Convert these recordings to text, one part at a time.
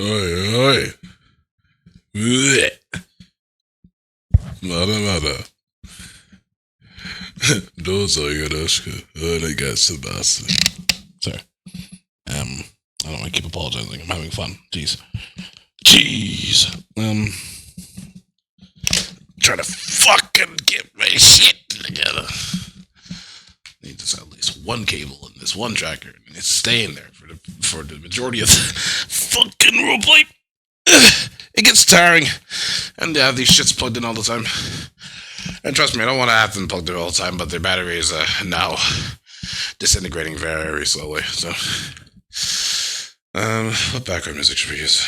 Oi, oi. Blech. Mada. Dozo Yoroshiku. Onegaishimasu. Sorry. I don't want to keep apologizing. I'm having fun. Jeez. Trying to fucking get my shit together. Need to at least one cable in this one tracker, and it's staying there for the majority of the fucking roleplay. It gets tiring, and yeah, these shits plugged in all the time. And trust me, I don't want to have them plugged in all the time, but their battery is now disintegrating very slowly. So, what background music should we use?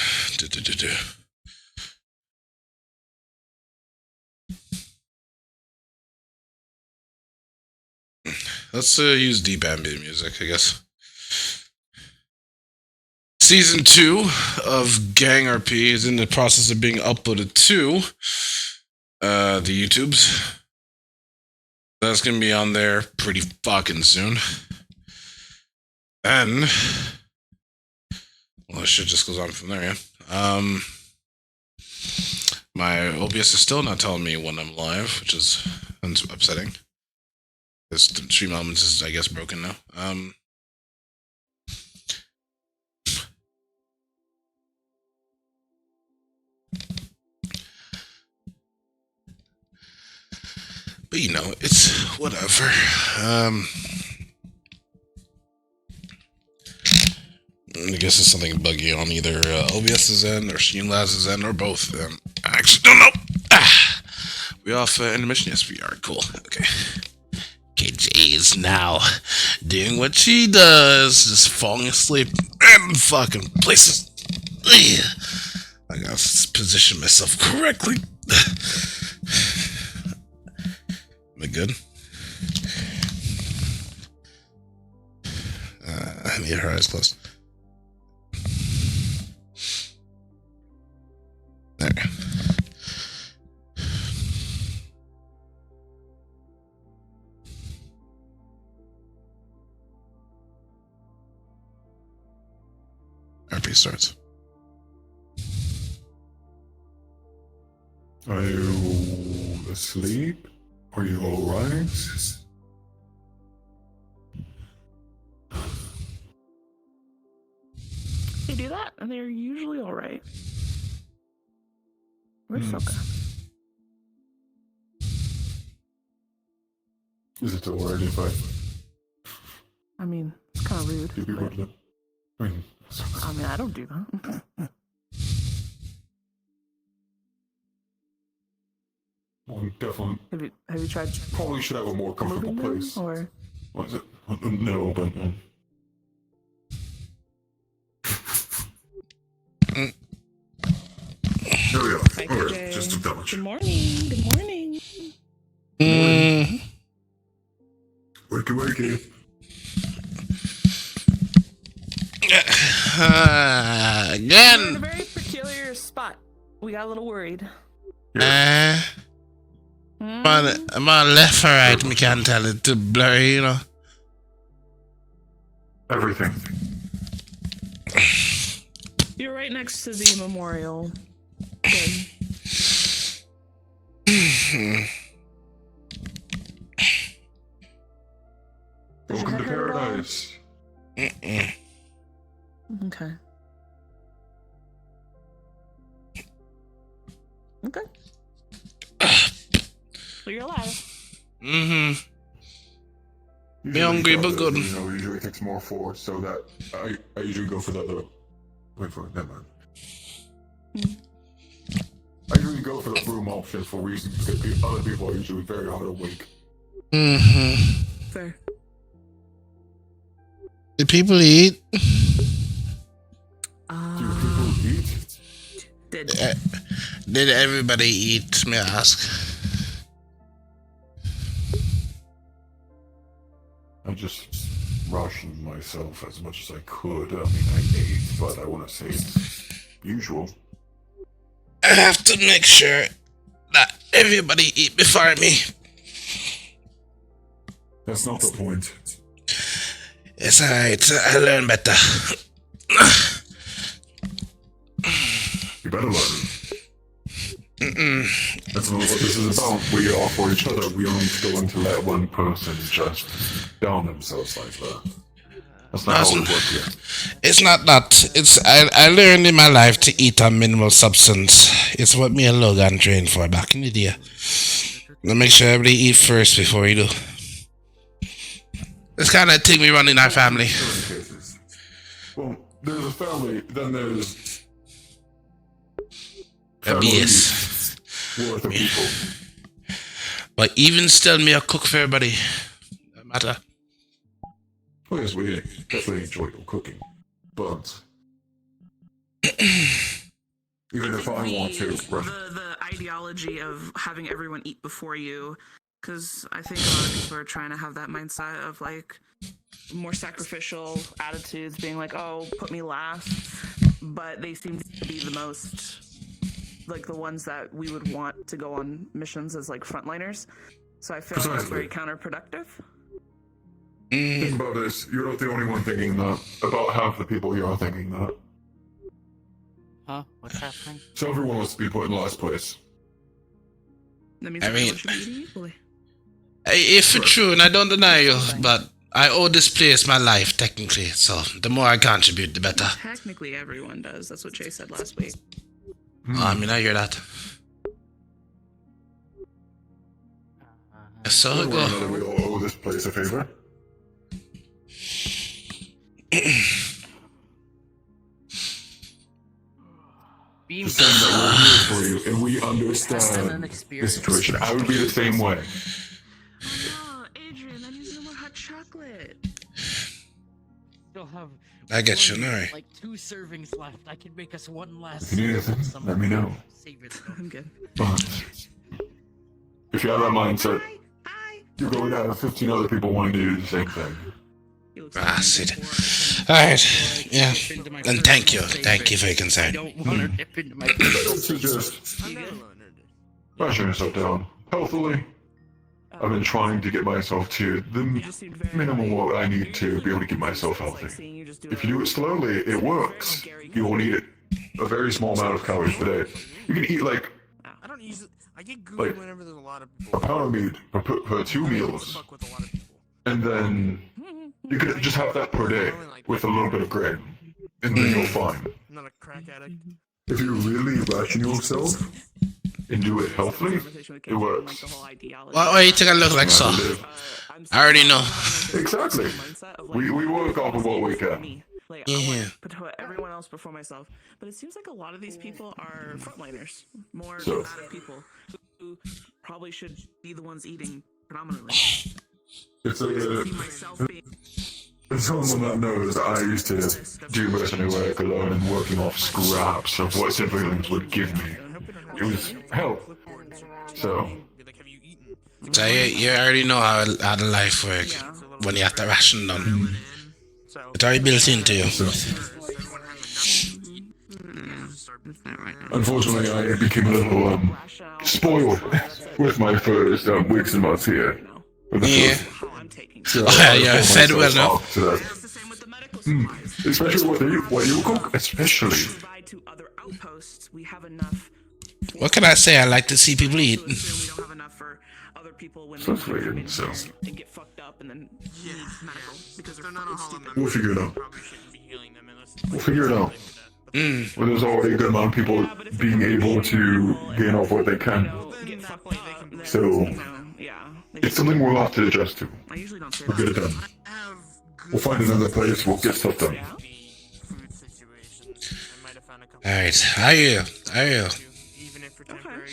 Let's use deep ambient music, I guess. Season 2 of GangRP is in the process of being uploaded to the YouTubes. That's going to be on there pretty fucking soon. And, well, this shit just goes on from there, yeah. My OBS is still not telling me when I'm live, which is upsetting. This stream elements is, I guess, broken now. But you know, it's whatever. I guess it's something buggy on either OBS's end or Streamlabs's end or both. I actually don't know. We off intermission? Yes, we are. Cool. Okay. KJ is now doing what she does, just falling asleep in fucking places. I gotta position myself correctly. Am I good? I need her eyes closed. There. RP starts. Are you asleep? Are you alright? They do that, and they're usually alright. Where's Soka? Is it alright if I mean, it's kind of rude. give you But, one? I mean, I don't do that. well, definitely. Have you tried Probably should have a more comfortable moving them, place. or What is it? No, but. There we are. Thank you, Okay, Jay. just to double Good check. morning. Good morning. Wakey. We're in a Again. very peculiar spot. We got a little worried. I'm on left or right, me can't tell it too blurry, you know. Everything. You're right next to the memorial. Good. Welcome to paradise. Okay. Okay. So you're alive. Me Usually hungry that, but good. You know, usually takes more force, so that I usually go for that little. Wait for it, never mind. I usually go for the broom option for reasons because other people are usually very hard awake. Fair. Do people eat? Do people eat? Did everybody eat, may I ask? I just rationed myself as much as I could. I mean, I ate, but I want to say it's usual. I have to make sure that everybody eat before me. That's not the point. It's alright, I learn better. better learn. That's not what this is about. We are for each other. We aren't going to let one person just down themselves like that. That's not how it works here. It's not that. It's I learned in my life to eat a minimal substance. It's what me and Logan trained for back in the day. To make sure everybody eat first before we do. It's kind of thing we run in our family. Well, there's a family, then there's Yes. worth of people. But even still, me I cook for everybody. No matter. Oh yes, we definitely enjoy your cooking, but even if I want to, the ideology of having everyone eat before you, because I think a lot of people are trying to have that mindset of like more sacrificial attitudes, being like, oh, put me last, but they seem to be the most like the ones that we would want to go on missions as like frontliners. So I feel like that's very counterproductive. Think about this. You're not the only one thinking that. About half the people here are thinking that. Huh? What's happening? So everyone wants to be put in last place. That means I mean, everyone should be eating equally. If it's true, and I don't deny you, but I owe this place my life, technically. So the more I contribute, the better. Technically, everyone does. That's what Jay said last week. I mean, I hear that. So Don't worry, go. we all owe this place a favor. Being Just saying that we're here for you, and we understand the experience. situation. I would be the same way. Oh, Adrian, I need some more hot chocolate. Still have I get you, alright. like 2 servings left. I can make us one last. If you need anything, let me know. Save it. I'm good. But if you have that mindset, Hi. you're going to have 15 other people wanting to do the same thing. He looks Ah, like sit. before. Alright, yeah. And thank you for your I concern. don't want to dip into my. I don't suggest bashing yourself down. Healthily, I've been trying to get myself to the minimum what I need to be able to keep myself healthy. If you do it slowly, it works. You will need a very small amount of calories per day. You can eat like I don't usually. I get gooey Like, whenever there's a lot of a people. pound of meat per 2 meals, Fuck with a lot of people. and then you could just have that per day with a little bit of grain, and then you're fine. I'm not a crack addict. If you really ration yourself and do it healthily, it works. Why you think I look like so? I already know. Exactly. We work off of what we can. Like, Yeah. I want to put everyone else before myself. But it seems like a lot of these people are frontliners. More So- combative people who probably should be the ones eating predominantly. It's I a, see myself being as someone that knows, I used to do mercenary work alone and working off scraps of what civilians would give me. It was hell. So, So you already know how the life works when you have to ration down. It's already built into you. unfortunately, I became a little spoiled with my first weeks and months here. With the Yeah. first- how I'm taking. so Oh, yeah, I yeah, pulled fed well myself now. up to that. It's the same with the medical supplies. Especially what you cook, especially. Provide to other outposts. We have enough. What can I say? I like to see people eat. We don't have enough for other people when they Sounds come weird, in so- here and get fucked up and then need medical because they're They're not a fucking hollow stupid. We'll figure it out. Probably shouldn't be healing them unless. We'll figure it out. Mm. When there's already a good amount of people Yeah, but if being they're able to gain off what they you can. know, get fucked up, then, So- you know, yeah. they It's should- something we'll have to adjust to. I usually don't say We'll get it that. done. I have good We'll find another place, we'll get stuff done. Yeah. food situations. I might have found a couple. Alright, I hear you. I hear you. Even if for temporary.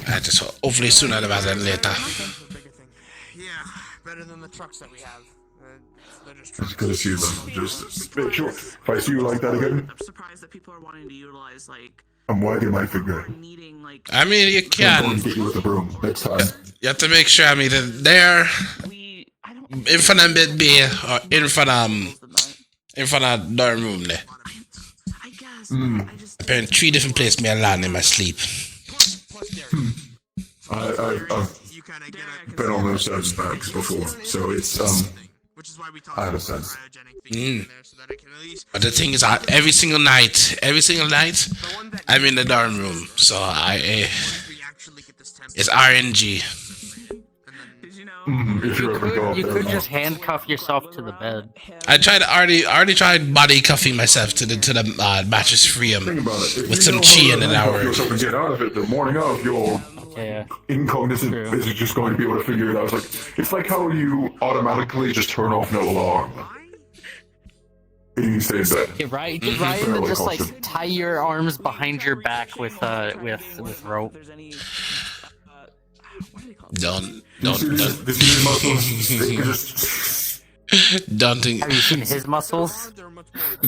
I just hopefully sooner rather than later. That's the bigger thing. Yeah, better than the trucks that we have. They're just It's trucks. good to see them. Just make sure. If I see you like that again, I'm surprised that people are wanting to utilize like I'm wagging my finger. needing like I mean, you I'm going can. to get you with the broom next time. You have to make sure I'm either there, I don't in front of bed B, or in front of than that. dorm room there. I guess Mm. I just Apparently 3 different places me land in my sleep. Plus Derek. I've You kind of get a. been on those types of bags before, so it's Which is why we talked I about understand. cryogenic thing in there so that I can at least. But the thing is, every single night, The one that I'm in the dorm room, so once we actually get this temperature. it's RNG. And then Did you know? If you ever go up You there, could just handcuff yourself to the bed. I already tried body cuffing myself to the mattress think freedom about it. If with you some know chi how in to an handcuff hour. yourself and get out of it the morning of, your Yeah. incognizant True. is just going to be able to figure it out. It's like how you automatically just turn off no alarm. And you stay in bed. Get Ryan to Fairly just like custom. tie your arms behind your back with rope. There's any, what do they call it? Don't This is muscles. They can just Have you seen his muscles?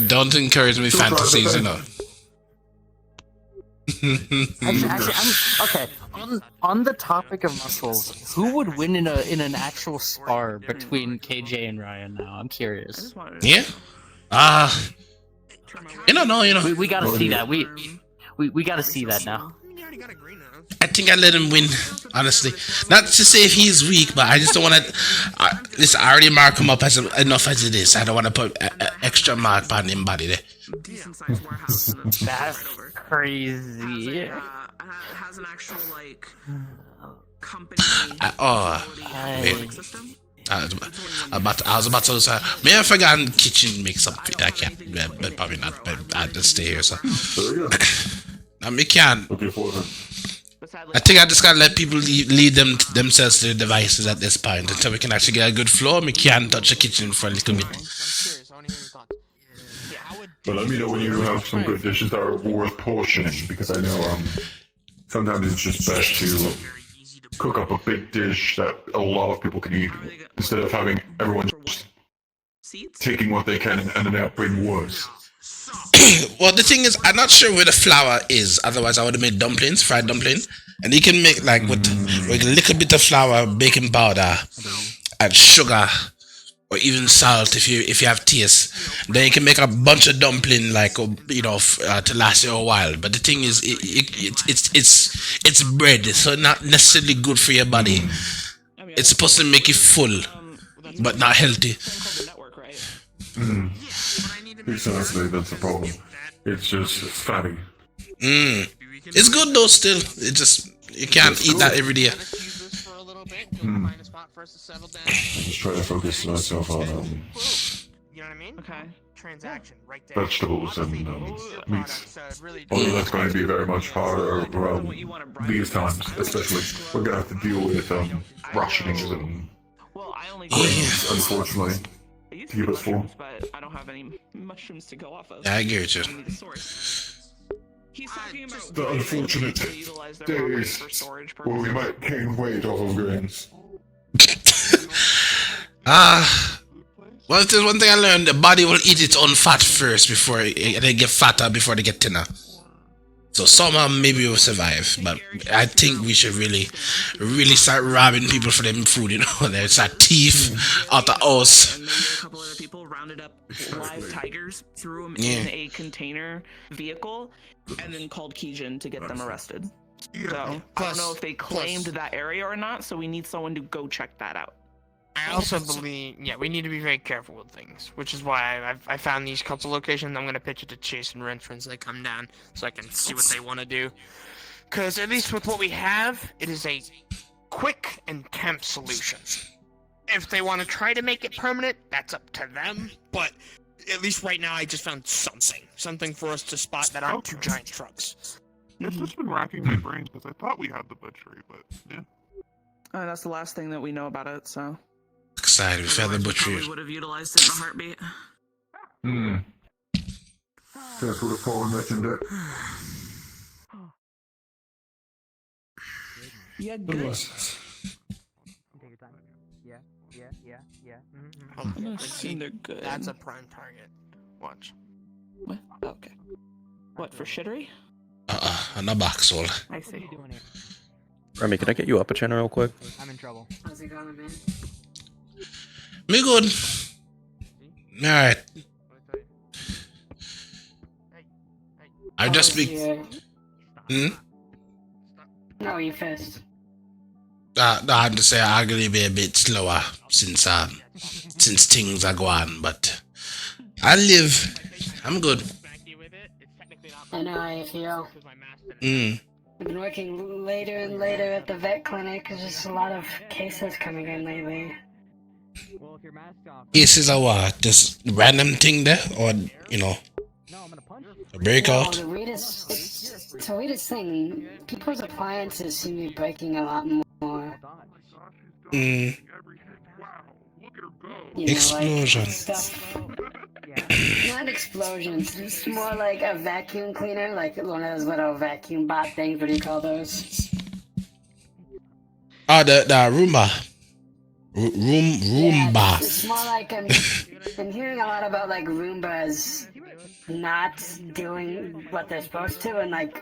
don't encourage me fantasies, you know. Okay. On the topic of muscles, who would win in an actual spar between KJ and Ryan? Now I'm I curious. just wanted to Yeah. You don't know, you know. We gotta see that. We gotta see that now. You already got a green nose. I think I let him win, honestly. Not to say if he's weak, but I just don't want to. Listen, I already mark him up as enough as it is. I don't want to put extra mark on him body there. decent sized warehouse and then That's right over. crazy. Has an actual like company Wait. system. I was about to say, may I forgot kitchen make something. I can't, but probably not. But I just stay here, so. there you go. I mean, can't. Okay, for them. I think I just gotta let people lead themselves to the devices at this point until we can actually get a good flow. We can't touch the kitchen for a little bit. I'm curious. I want to hear your thoughts. Yeah, how would But let me know when you have some good dishes that are worth portioning, because I know sometimes it's just best to very easy to cook up a big dish that a lot of people can eat instead of having everyone just Seats? taking what they can and ending up bring worse. Well, the thing is, I'm not sure where the flour is. Otherwise, I would have made dumplings, fried dumpling, and you can make like with a little bit of flour, baking powder, and sugar, or even salt if you have taste. Then you can make a bunch of dumpling, like to last you a while. But the thing is, it's bread, so not necessarily good for your body. I mean, It's supposed to make you full, but not healthy. called the network, right? but I need to make Exactly, that's the problem. It's just fatty. It's good though. Still, it just you can't eat that every day. Let's use this for a little bit until we find a spot for us to settle down. Just try to focus myself on You know what I mean? Okay. Transaction right there. vegetables and meats. Products, really Although that's going to be very much harder around What you want to bribe these me times, with. especially. We're going to have to deal with rationings and Well, I only unfortunately. I used to keep do us full. mushrooms, but I don't have any mushrooms to go off of. Yeah, I get you. I need a source. He's talking about The ways unfortunate to utilize their properties days for storage where we purposes. might gain weight off of grains. Well, there's one thing I learned: the body will eat its own fat first before they get fatter before they get thinner. So somehow maybe we'll survive, but I think we should really start robbing people for them food. There's a thief out the house. And maybe a couple other people rounded up live tigers, threw them Yeah. in a container vehicle, and then called Kijin to get them arrested. So I don't know if they claimed that area or not. So we need someone to go check that out. I also believe, we need to be very careful with things, which is why I found these couple locations. I'm gonna pitch it to Chase and Ren once they come down, so I can see what they want to do. Because at least with what we have, it is a quick and temp solution. If they want to try to make it permanent, that's up to them. But at least right now, I just found something for us to spot that aren't two giant trucks. It's just been racking my brain because I thought we had the butchery, but yeah. That's the last thing that we know about it. So Excited, we found the butchery. would have utilized it in a heartbeat. That's what Paul mentioned it. Yeah, good. I'm gonna assume they're good. That's a prime target. Watch. What? Okay. What for shittery? On a box hole. I see. Remy, can I get you up a channel real quick? I'm in trouble. How's it going, man? Me good. Alright. I just be. Yeah. Hmm? No, you first. no, I'm just saying I'm gonna be a bit slower since things are going, but I live. I'm good. I know how you feel. Mm. I've been working later and later at the vet clinic because there's a lot of cases coming in lately. Cases are what? Just random thing there, or you know, a breakout. Well, it's the weirdest thing. People's appliances seem to be breaking a lot more. Mm. You know, Explosion. like stuff. Not explosions. It's more like a vacuum cleaner, like one of those little vacuum bot things. What do you call those? Oh, the Roomba. Roomba. It's more like I'm hearing a lot about like Roombas not doing what they're supposed to, and like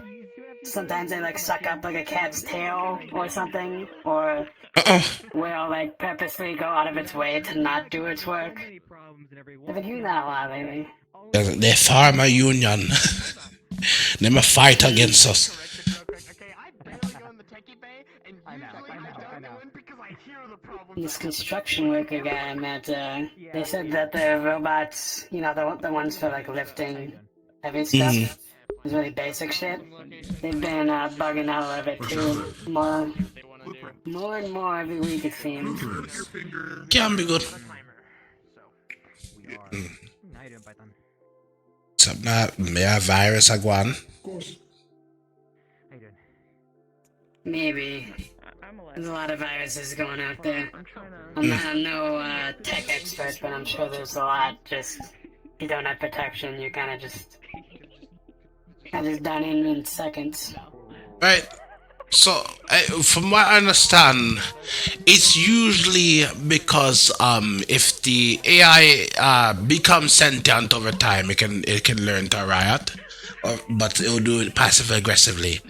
sometimes they like suck up like a cat's tail or something, or will like purposely go out of its way to not do its work. I've been hearing that a lot lately. The farmer union. They may fight against us. This construction worker guy I met, they said that the robots, you know, the ones for like lifting heavy stuff, is really basic shit. They've been bugging out a little bit too. More and more every week it seems. Can be good. Something that may have virus again. Maybe. There's a lot of viruses going out there. I'm no tech expert, but I'm sure there's a lot. Just if you don't have protection, you're kind of just done in seconds. Right. So, from what I understand, it's usually because if the AI becomes sentient over time, it can learn to riot, but it'll do it passive aggressively.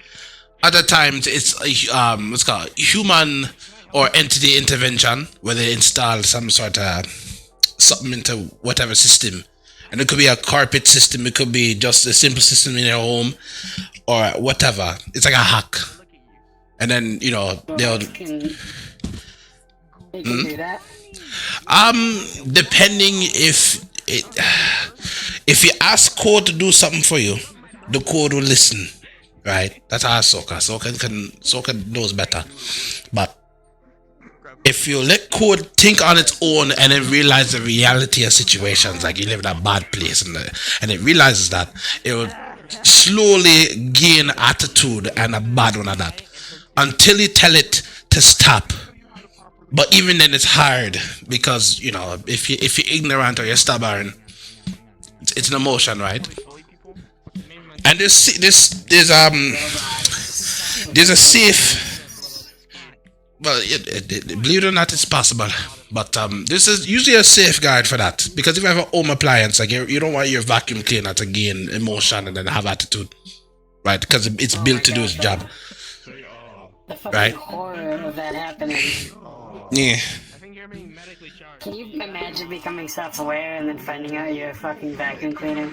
Other times it's what's called human or entity intervention, where they install some sort of something into whatever system, and it could be a carpet system, it could be just a simple system in your home, or whatever. It's like a hack, and then you know they'll. They can do that. Depending if you ask code to do something for you, the code will listen. Right, that's how Soka knows better. But if you let code think on its own and then realize the reality of situations, like you live in a bad place and it realizes that, it will slowly gain attitude and a bad one at that until you tell it to stop. But even then, it's hard because you know if you're ignorant or you're stubborn, it's an emotion, right? And there's a safe. Well, believe it or not, it's possible. But this is usually a safeguard for that, because if you have a home appliance, like you don't want your vacuum cleaner to gain emotion and then have attitude, right? Because it's built to do its job. The fucking horror of that happening. Yeah. Can you imagine becoming self-aware and then finding out you're a fucking vacuum cleaner?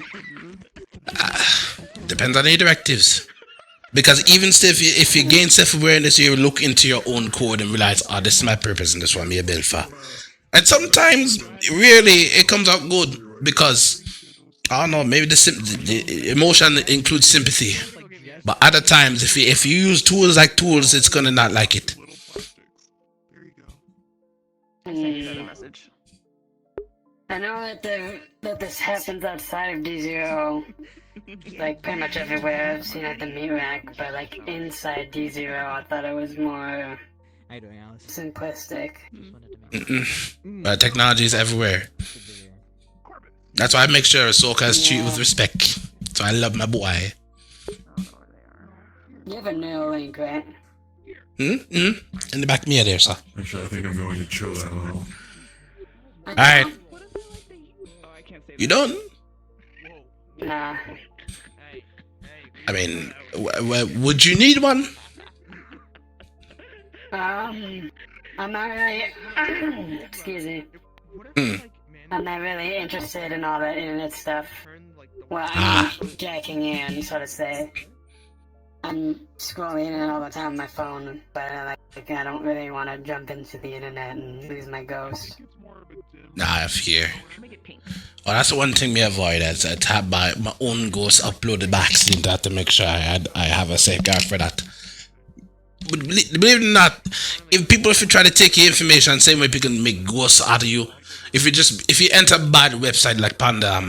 Depends on the directives. Because even if you gain self-awareness, you look into your own code and realize, oh, this is my purpose and this is what I'm built for. And sometimes, really, it comes out good because, I don't know, maybe the emotion includes sympathy. But other times, if you use tools like tools, it's gonna not like it. I know that this happens outside of D0, like pretty much everywhere. I've seen it at the meat rack, but like inside D0, I thought it was more simplistic. But technology is everywhere. That's why I make sure Ahsoka is treated with respect. So I love my boy. You have a Neuralink, right? In the back of me there, sir. Actually, I think I'm going to chill that a little. Alright. You don't? Nah. I mean, would you need one? I'm not really. Excuse me. I'm not really interested in all that internet stuff. Well, I mean, jacking in, so to say. I'm scrolling in all the time on my phone, but I don't really want to jump into the internet and lose my ghost. Nah, I fear. Oh, that's the one thing me avoid is I have my own ghost uploaded by accident. I have to make sure I have a safeguard for that. But believe it or not, if you try to take your information, same way people can make ghosts out of you. If you enter a bad website like Panda,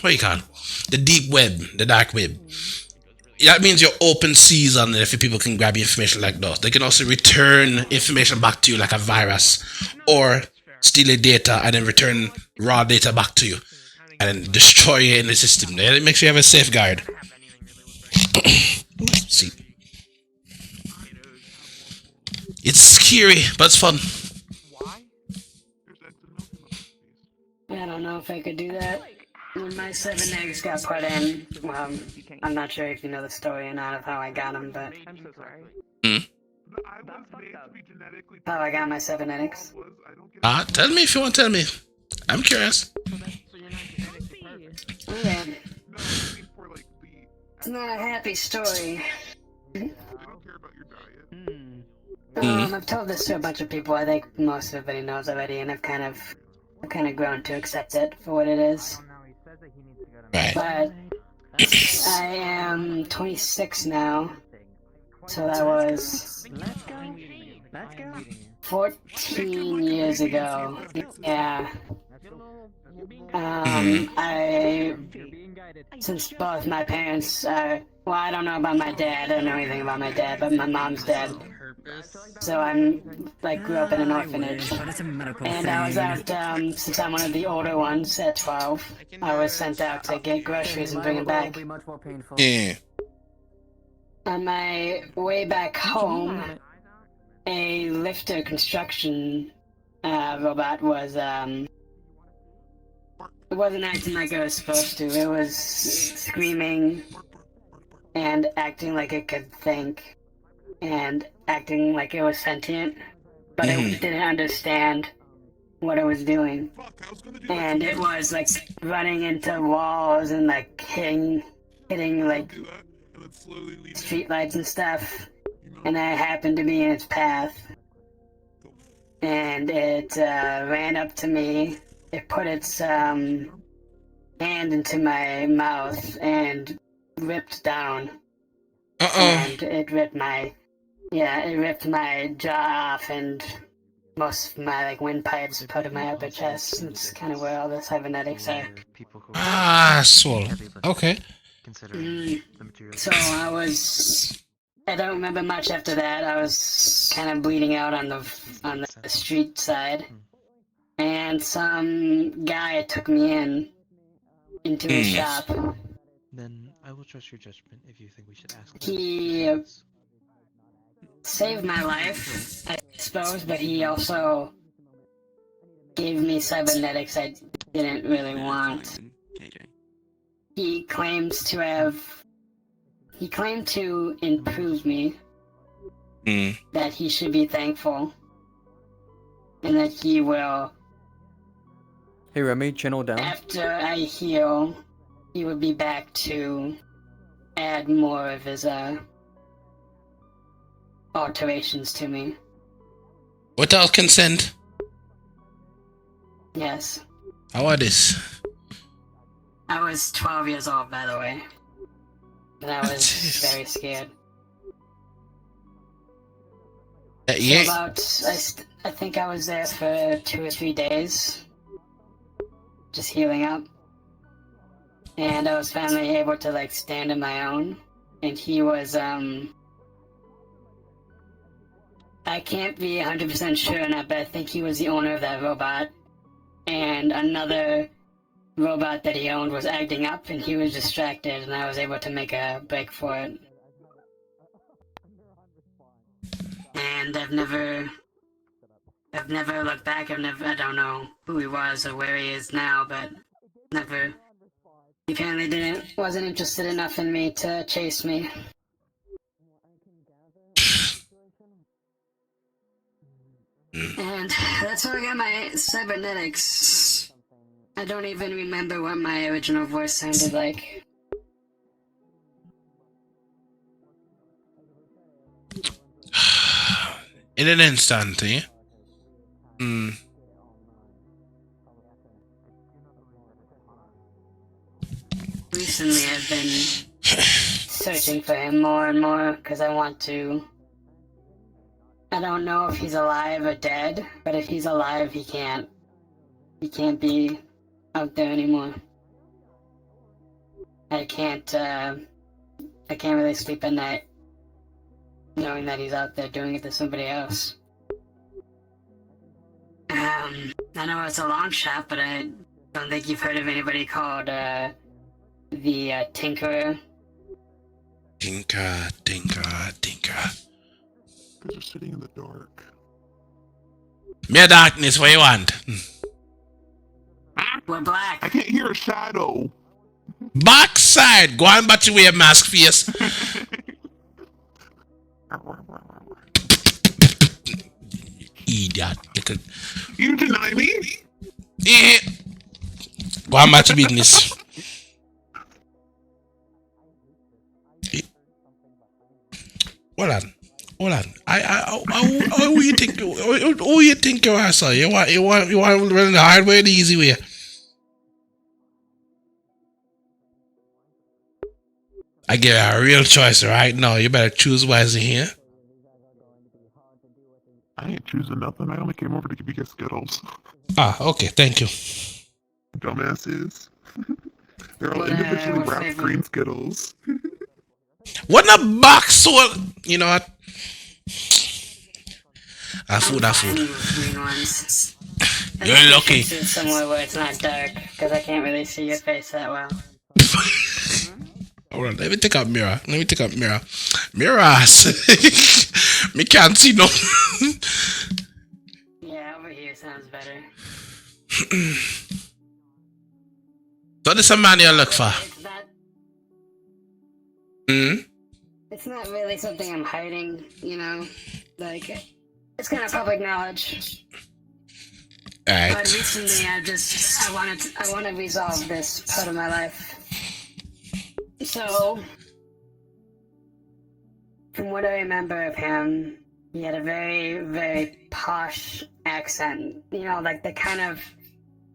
what you call it? The deep web, the dark web. That means you're open season if people can grab your information like that. They can also return information back to you like a virus, or steal your data and then return raw data back to you and then destroy you in the system. Make sure you have a safeguard. See, it's scary, but it's fun. I don't know if I could do that. When my 7 eggs got put in, I'm not sure if you know the story or not of how I got them, but... I'm so sorry. How I got my 7 eggs? Tell me if you want to tell me. I'm curious. Okay. It's not a happy story. I've told this to a bunch of people. I think most everybody knows already, and I've kind of grown to accept it for what it is. Right. But I am 26 now, so that was 14 years ago. Yeah. Since both my parents are, well, I don't know about my dad. I don't know anything about my dad, but my mom's dead. So grew up in an orphanage. And I was out, since I'm one of the older ones at 12, I was sent out to get groceries and bring them back. Yeah. On my way back home, a lifter construction robot was, it wasn't acting like it was supposed to. It was screaming and acting like it could think and acting like it was sentient, but it didn't understand what it was doing. And it was running into walls and hitting street lights and stuff. And I happened to be in its path. And it ran up to me. It put its hand into my mouth and ripped down. And it ripped my jaw off and most of my windpipes put in my upper chest. That's kind of where all the cybernetics are. Swole. Okay. So I don't remember much after that. I was kind of bleeding out on the street side. And some guy took me into his shop. Then I will trust your judgment if you think we should ask. He saved my life, I suppose, but he also gave me cybernetics I didn't really want. He claimed to improve me. That he should be thankful. And that he will... Hey Remy, channel down. After I heal, he would be back to add more of his alterations to me. Without consent? Yes. How are this? I was 12 years old, by the way. And I was very scared. Yeah. So I think I was there for 2 or 3 days. Just healing up. And I was finally able to stand on my own. And he was I can't be 100% sure on that, but I think he was the owner of that robot. And another robot that he owned was acting up and he was distracted and I was able to make a break for it. And I've never looked back. I don't know who he was or where he is now, but he apparently wasn't interested enough in me to chase me. And that's how I got my cybernetics. I don't even remember what my original voice sounded like. In an instant, eh? Hmm. Recently, I've been searching for him more and more because I want to. I don't know if he's alive or dead, but if he's alive, he can't be out there anymore. I can't really sleep at night knowing that he's out there doing it to somebody else. I know it's a long shot, but I don't think you've heard of anybody called the Tinkerer. Tinker. They're just sitting in the dark. Mere darkness, what you want? We're black. I can't hear a shadow. Backside! Go on back to wear mask face. Idiot. You deny me? Eh. Go on back to business. Hold on. How you think you are, sir? You want to run the hard way or the easy way? I give you a real choice right now. You better choose wisely here. I ain't choosing nothing. I only came over to give you guys Skittles. Ah, okay, thank you. Dumbasses. They're all individually wrapped green Skittles. What a box so you know what? Food. Green ones. You're lucky. Somewhere where it's not dark, because I can't really see your face that well. Hold on, let me take out mirror. Mirrors. Me can't see no. Yeah, over here sounds better. So this is a man you look for. It's not really something I'm hiding, you know? Like, it's kind of public knowledge. Alright. But recently I want to resolve this part of my life. So, from what I remember of him, he had a very, very posh accent. You know, like the kind of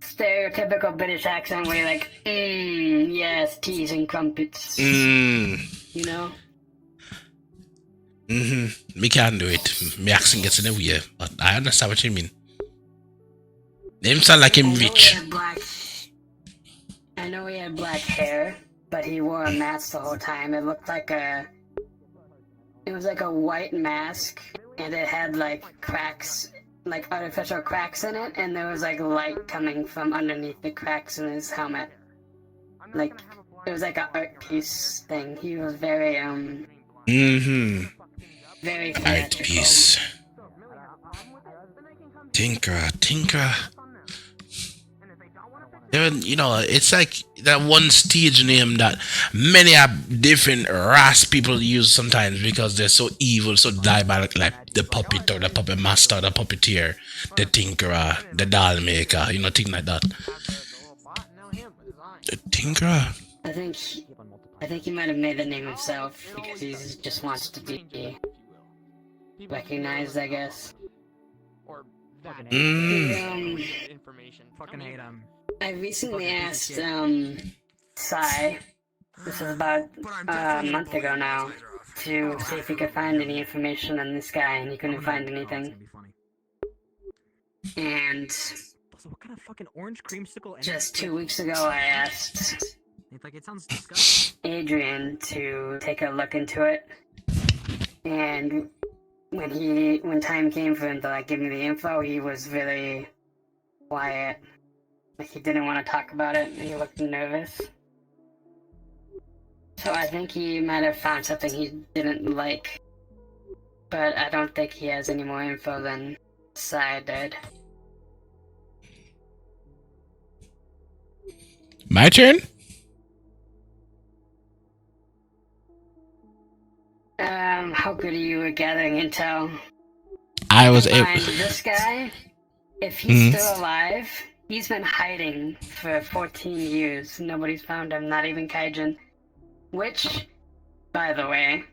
stereotypical British accent where you're like, yes, teas and crumpets. You know? Me can't do it. My accent gets in the way, but I understand what you mean. Name sound like him rich. I know he had black hair, but he wore a mask the whole time. It looked like it was like a white mask, and it had like cracks, like artificial cracks in it, and there was like light coming from underneath the cracks in his helmet. Like, it was like an art piece thing. He was very, very art piece. Tinker. You know, it's like that one stage name that many different race people use sometimes because they're so evil, so diabolical, like the puppet or the puppet master, the puppeteer, the tinkerer, the doll maker, you know, things like that. The tinkerer. I think he might have made the name himself because he just wants to be recognized, I guess. Information. Fucking hate him. I recently asked Sai, this was about a month ago now, to see if he could find any information on this guy, and he couldn't find anything. And What kind of fucking orange creamsicle? just 2 weeks ago, I asked Like, it sounds disgusting. Adrian to take a look into it, and when time came for him to like give me the info, he was really quiet. Like, he didn't want to talk about it, and he looked nervous. So I think he might have found something he didn't like. But I don't think he has any more info than Sai did. My turn? How good are you at gathering intel? I was able. This guy, if he's still alive, he's been hiding for 14 years. Nobody's found him, not even Kaijin. Which, by the way,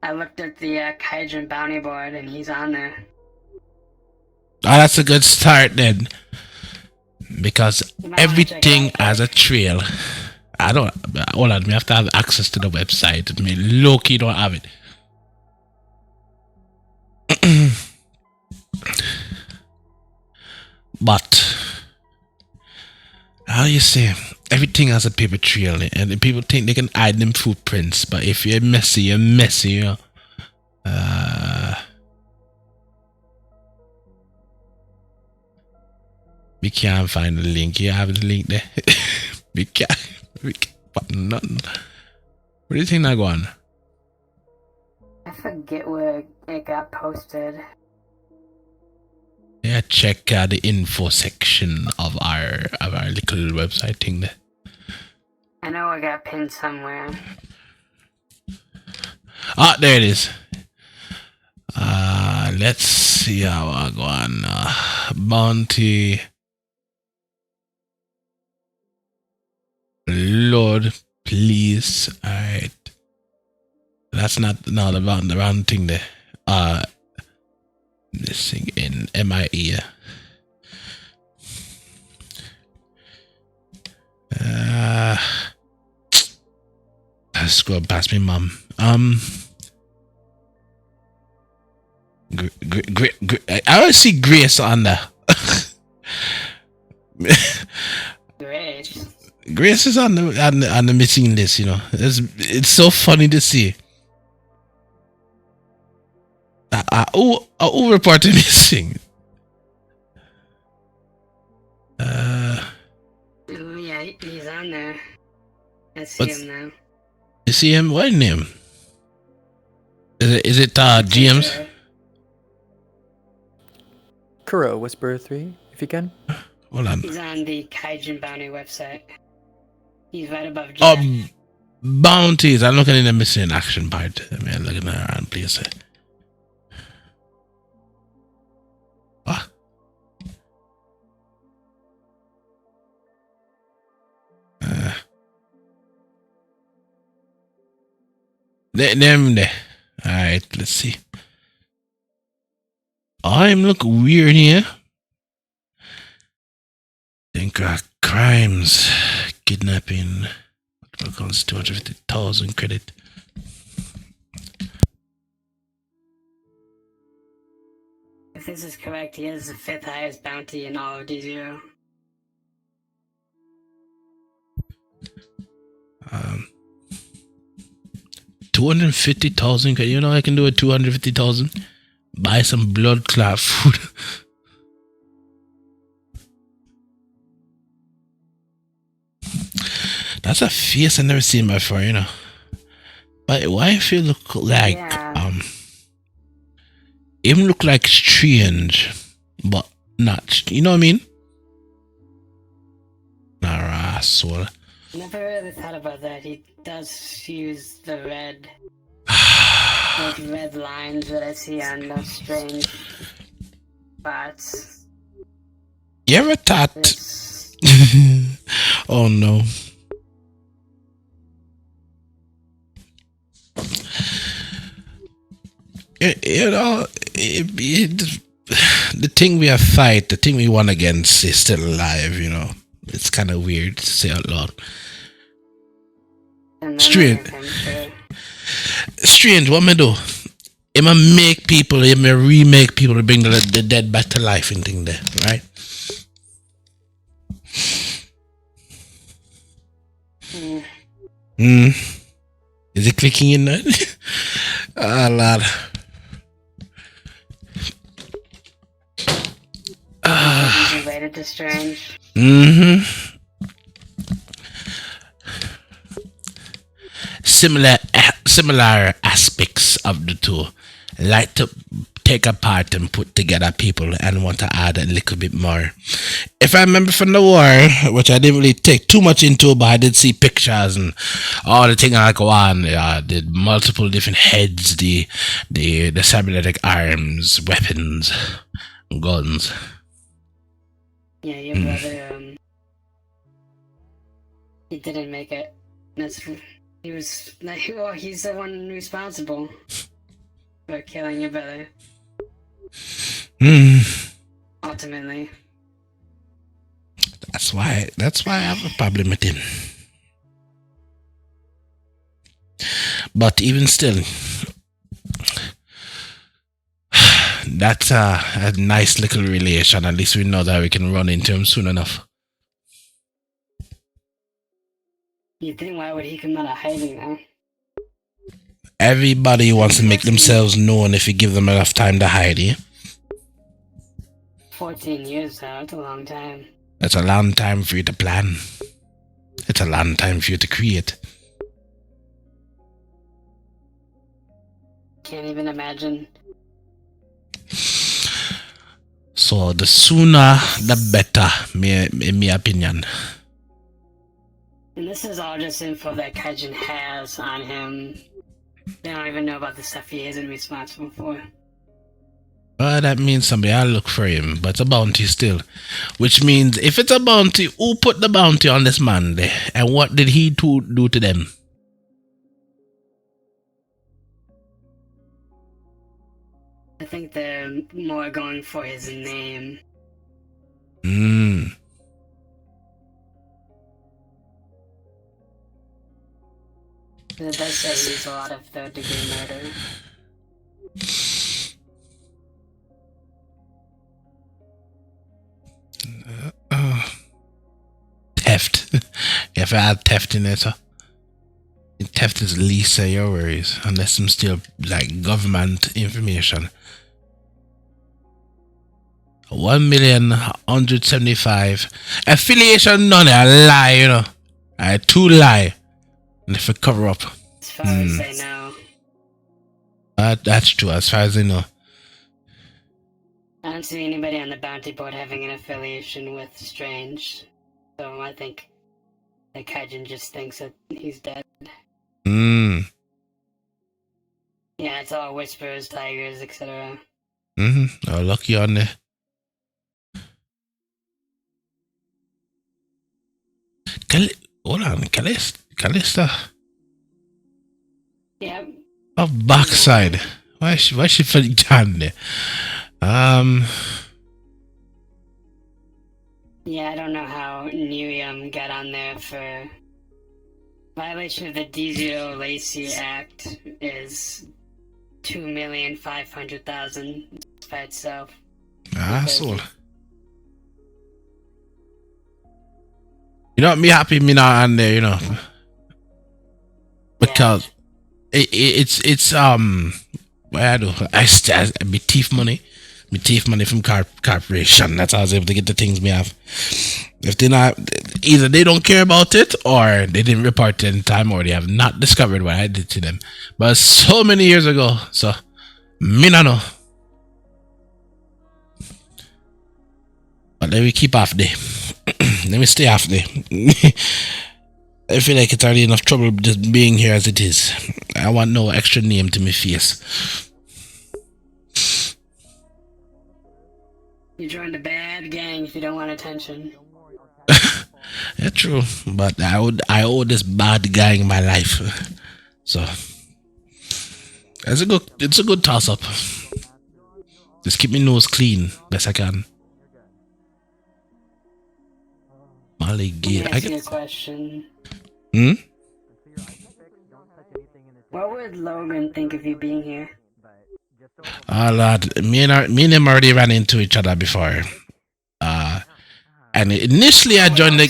I looked at the Kaijin bounty board, and he's on there. Oh, that's a good start then. Because You might wanna check it everything out, has a trail. I don't. Hold on, me have to have access to the website. Me low-key don't have it. But how you say? Everything has a paper trail, and the people think they can hide them footprints. But if you're messy, you're messy. You know? We can't find the link. You have the link there. we can't. But nothing. Where do you think that going? I forget where it got posted. Yeah, check the info section of our little website thing there. I know it got pinned somewhere. Ah, there it is. Let's see how I go on. Bounty. Lord, please. Alright. That's not the round thing there. This thing in MIE. Let's scroll past me, mom. I always see Grace on there. Grace. Grace is on the missing list, you know. It's so funny to see. Who reported missing? Yeah, he's on there. I see him now. You see him? What name? Is it GM's? Kuro, Whisper 3, if you can. Hold on. He's on the Kaijin Bounty website. He's right above Jeff. Bounties. I'm looking in the missing action part. I mean, looking around, please. What? Them there. Alright, let's see. I'm look weird here. Think crimes, kidnapping. What comes 250,000 credit. If this is correct, he has the 5th highest bounty in all of D0. 250,000. You know I can do a 250,000. Buy some blood clot food. That's a face I never seen before, you know. But why if you look like him look like strange, but not. You know what I mean? Nah, asshole. Never really thought about that. He does use the red, those red lines that I see on those strange spots. You ever thought? Oh no. You know, the thing we fight, the thing we won against is still alive, you know. It's kind of weird to say out loud. Strange, what me do? I'ma make people, I'ma remake people to bring the dead back to life and thing there, right? Is it clicking in there? Ah, lad. Related to Strange. Similar aspects of the two. Like to take apart and put together people and want to add a little bit more. If I remember from the war, which I didn't really take too much into, but I did see pictures and all the things I go on. The multiple different heads, the cybernetic arms, weapons, guns. Yeah, your brother, he didn't make it. He's the one responsible. for killing your brother. Hmm. Ultimately. That's why I have a problem with him. But even still, that's a nice little relation. At least we know that we can run into him soon enough. You think why would he come out of hiding now? Everybody wants to make themselves known if you give them enough time to hide, eh? 14 years though, that's a long time. That's a long time for you to plan. It's a long time for you to create. Can't even imagine. So the sooner the better, in my opinion. And this is all just info that Kaijin has on him. They don't even know about the stuff he isn't responsible for. Well, that means somebody will look for him, but it's a bounty still. Which means, if it's a bounty, who put the bounty on this man there? And what did he do to them? I think they're more going for his name. Hmm. It does say he's a lot of third-degree murder. Theft. If I had theft in it, so theft is the least of your worries, unless I'm still like government information. 1,175,000 affiliation. None, a lie, you know. I too lie. And if I cover up, As far as they know. That's true. As far as I know. I don't see anybody on the bounty board having an affiliation with Strange. So I think that Kaijin just thinks that he's dead. Hmm. Yeah, it's all whispers, tigers, etc. Oh, lucky on the. Hold on, Callista. Yeah. Oh, backside. Why she fell down there? Yeah, I don't know how Newham got on there for violation of the D0 Lacey Act is 2,500,000 by itself. Asshole. You know, me happy me not on there, you know, because it's what I do. I me thief money from corporation. That's how I was able to get the things me have. If they not, either they don't care about it, or they didn't report it in time, or they have not discovered what I did to them. But so many years ago, so me not know. But let me keep off there. Let me stay off there. I feel like it's already enough trouble just being here as it is. I want no extra name to my face. You joined a bad gang if you don't want attention. Yeah, true. But I owe this bad gang my life. So it's a good toss up. Just keep my nose clean best I can. Molly Gate. Let me ask you a question. What would Logan think of you being here? Oh Lord, me and him already ran into each other before. And initially I joined the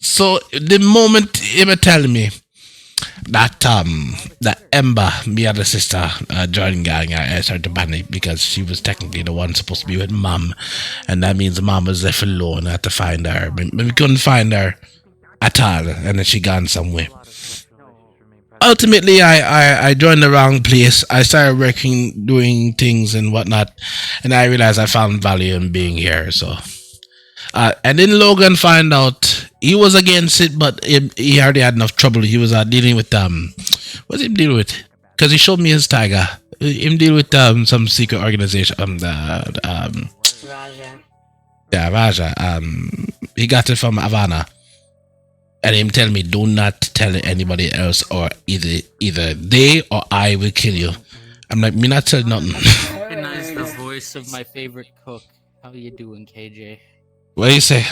so the moment him tell me that that Ember, me and the sister, joined gang, I started to panic because she was technically the one supposed to be with Mom, and that means Mom was left alone. I had to find her, but we couldn't find her at all, and then she gone somewhere. Ultimately, I joined the wrong place. I started working, doing things and whatnot, and I realized I found value in being here. So, and then Logan found out he was against it, but he already had enough trouble. He was dealing with what's he dealing with? Because he showed me his tiger. Him deal with some secret organization. Raja. Yeah, Raja. He got it from Havana. And him tell me, do not tell anybody else, or either they or I will kill you. I'm like, me not tell nothing. Recognize the voice of my favorite cook. How you doing, KJ? What do you say?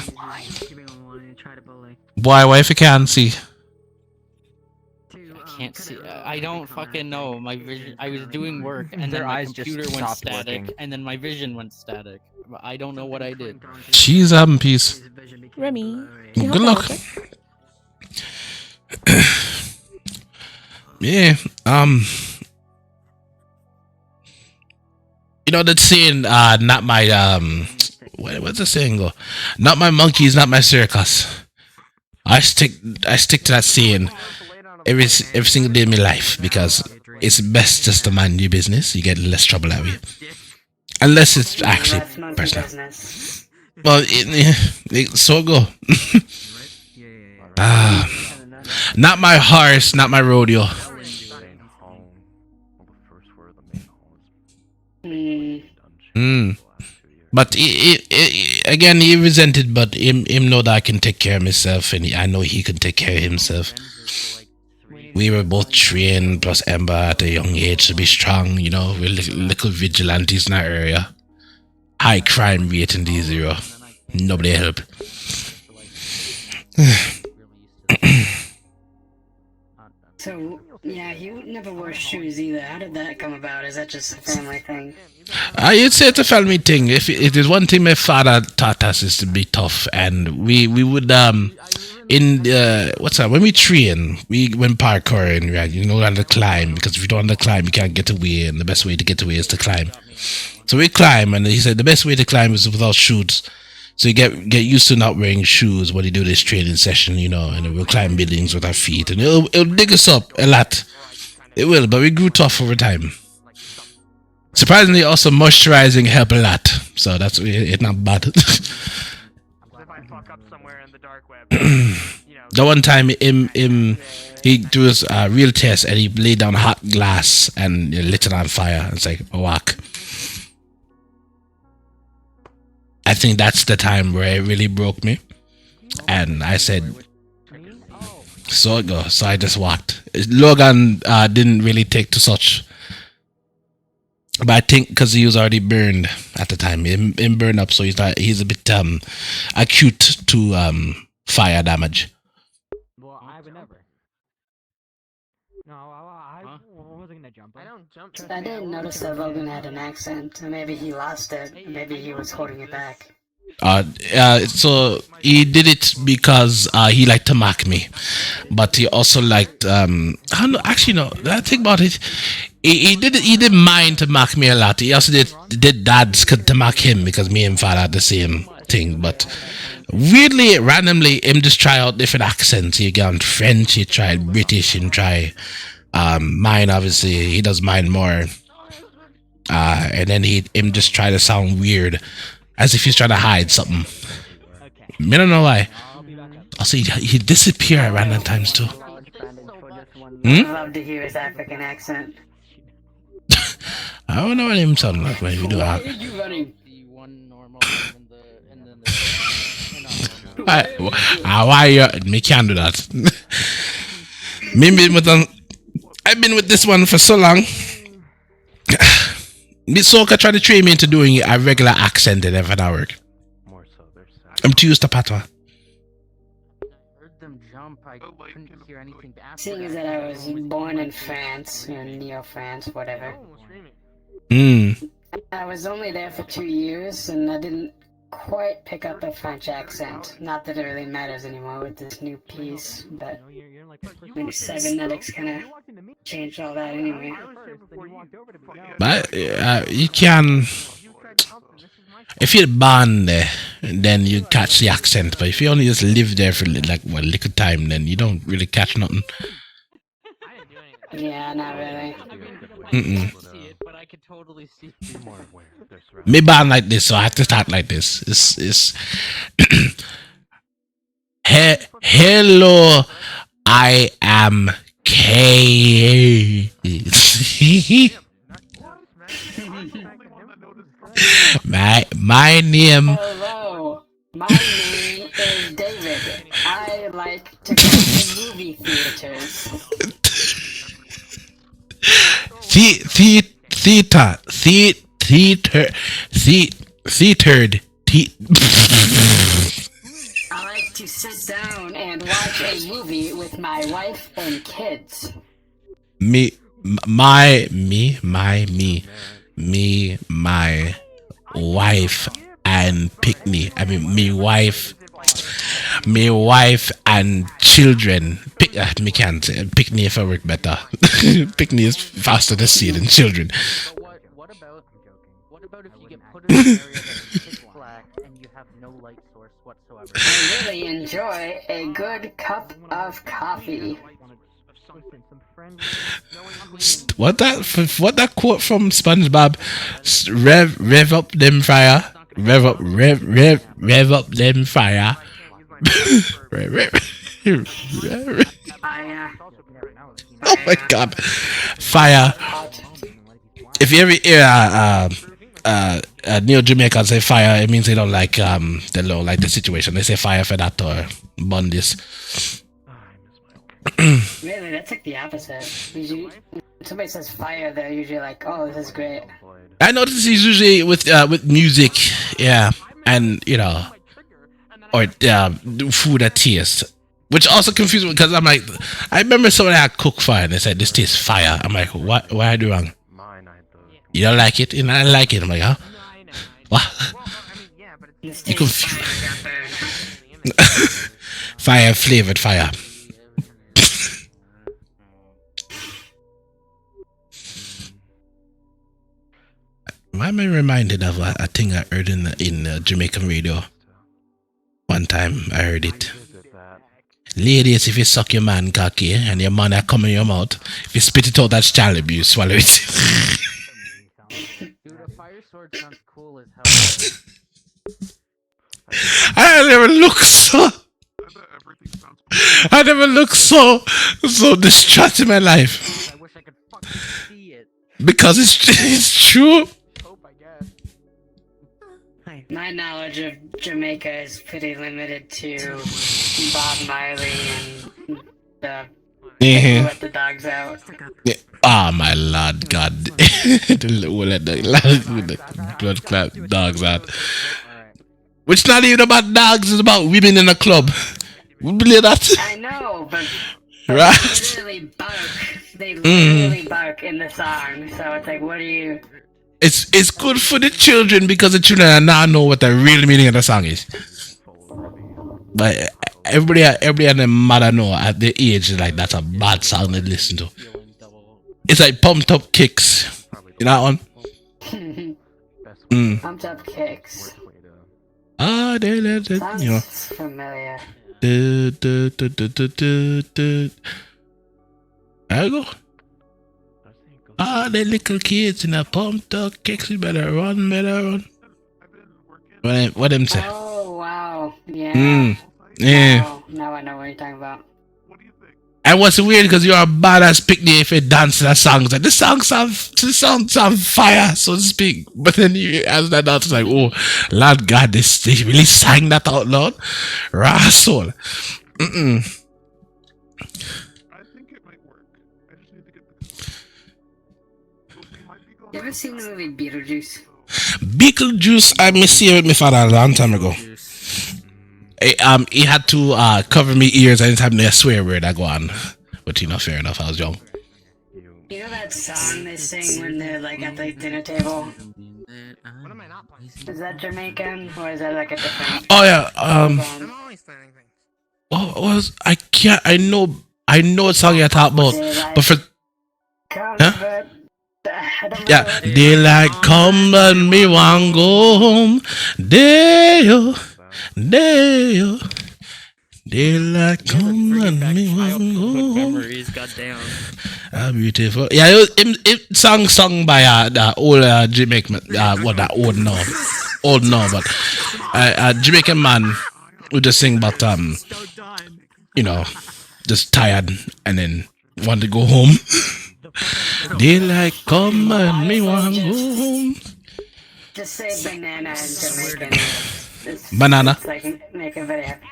Why if you can't see? I can't see. I don't fucking know. My vision. I was doing work, and Their then my eyes just computer went stopped static, working. and then my vision went static. I don't know what I did. Cheese having peace. Remy. Good luck. Yeah. You know that saying, not my what's the saying go? Not my monkeys, not my circus. I stick to that saying every single day of my life, because it's best just to mind your business. You get less trouble that way. Unless it's actually personal. Well, so go. Not my horse, not my rodeo. But again, he resented, but him know that I can take care of myself, and I know he can take care of himself. We were both trained, plus Ember at a young age to be strong, you know. We're little vigilantes in our area. High crime rate in D0. Nobody help. So, yeah, you never wore shoes either. How did that come about? Is that just a family thing? You'd say it's a family thing. If it is one thing my father taught us is to be tough, and we would in what's that, when we train, we went parkouring, right? You know how to climb, because if you don't want to climb, you can't get away, and the best way to get away is to climb. So we climb, and he said the best way to climb is without shoes. So you get used to not wearing shoes when you do this training session, you know, and we'll climb buildings with our feet, and it'll dig us up a lot. It will, but we grew tough over time. Surprisingly, also moisturizing helped a lot, so that's it's not bad. The one time he do his real test, and he laid down hot glass and lit it on fire. It's like a whack. I think that's the time where it really broke me, and I said, so it goes. So I just walked. Logan didn't really take to such, but I think because he was already burned at the time, him burned up, so he's a bit acute to fire damage. Well, I would never. No, I wasn't gonna jump. I don't jump. I didn't notice that Logan had an accent. Maybe he lost it. Maybe he was holding it back. So he did it because he liked to mock me, but he also liked I don't know, actually no, I think about it, he didn't mind to mock me a lot. He also did dads to mock him, because me and father had the same thing. But weirdly, randomly, him just try out different accents. He got French, he tried British, and try mine. Obviously he does mine more, and then him just try to sound weird, as if he's trying to hide something. I don't know why. Also, he disappear at random times too. I'd love to hear his African accent. I don't know what him sound like when you do that. Why me can't do that. I've been with this one for so long. Miss Soka tried to train me into doing a regular accent, and never that work. I'm too used to patois. Seeing as that I was born in France, Neo-France, whatever. I was only there for 2 years, and I didn't quite pick up a French accent. Not that it really matters anymore with this new piece, but maybe cybernetics kind of changed all that anyway. But you can, if you're born there, then you catch the accent. But if you only just live there for like a little time, then you don't really catch nothing. Yeah, not really. But I could totally see. Me born like this, so I have to start like this. It's hello, I am K. my name. Hello, my name is David. I like to movie theaters. Theatered. I like to sit down and watch a movie with my wife and kids. My wife and Pickney. I mean, my wife and children. Me can't say Pickney if I work better. Pickney is faster to see than children. But what about? I'm joking. What about if you get put in an area that's pitch black and you have no light source whatsoever? I really enjoy a good cup of coffee. What that quote from SpongeBob? Rev up them fire. Rev up them fire. Oh my god, fire! If you ever hear Neo Jamaican say fire, it means they don't like the situation. They say fire for that or bundis. Really, that's like the opposite. Usually, when somebody says fire, they're usually like, "Oh, this is great." I notice it's usually with music, yeah, and or food that tastes, which also confuses me because I'm like, I remember someone had cooked fire and they said this tastes fire. I'm like, what? Why I do wrong? You don't like it? I like it. I'm like, huh? What? You confuse fire flavored fire. Why am I reminded of a thing I heard in Jamaican radio? One time I heard it. Ladies, if you suck your man cocky and your man come in your mouth, if you spit it out, that's child abuse. Swallow it. Dude, a fire sword sounds cool as hell. I never looked so distraught in my life. I wish I could fucking see it. Because it's true. My knowledge of Jamaica is pretty limited to Bob Marley and the let the dogs out. Yeah. Ah, my lord, God. Let the blood clap dogs out. Which not even about dogs, it's about women in a club. We believe that? I know, but right? they really bark. They really bark in the song, so it's like, what do you... It's good for the children because the children now know what the real meaning of the song is. But everybody and their mother know at the age like that's a bad song to listen to. It's like pumped up kicks. You know that one? Pumped up kicks. Ah, Sounds familiar. There you go. Ah, the little kids in a pumped up kicks. You better run. What them say? Oh, wow. Yeah. Yeah. Now I know what you're talking about. And what's weird because you're a badass picnic if you dance to that song. It's like the song sound fire, so to speak. But then you as that dance, it's like, oh, Lord God, they really sang that out loud. Raw soul. I think it might work. I just need to get the... You ever seen the movie Beetlejuice? Beetlejuice, I see it with my father a long time ago. He had to cover me ears anytime they swear word I go on. But fair enough, I was young. You know that song they sing when they're like at the dinner table? Is that Jamaican or is that like a different? Oh yeah, what was I know what song you're talking about, but for yeah, daylight come and me want go home. Daylight come and me want go home. Memories, goddamn. Beautiful. Yeah, it sung by the old Jamaican, that old now, but a Jamaican man who just sing about just tired and then want to go home. Daylight come and me want to go home. Just say banana in Jamaican. Banana. It's like make it very happy.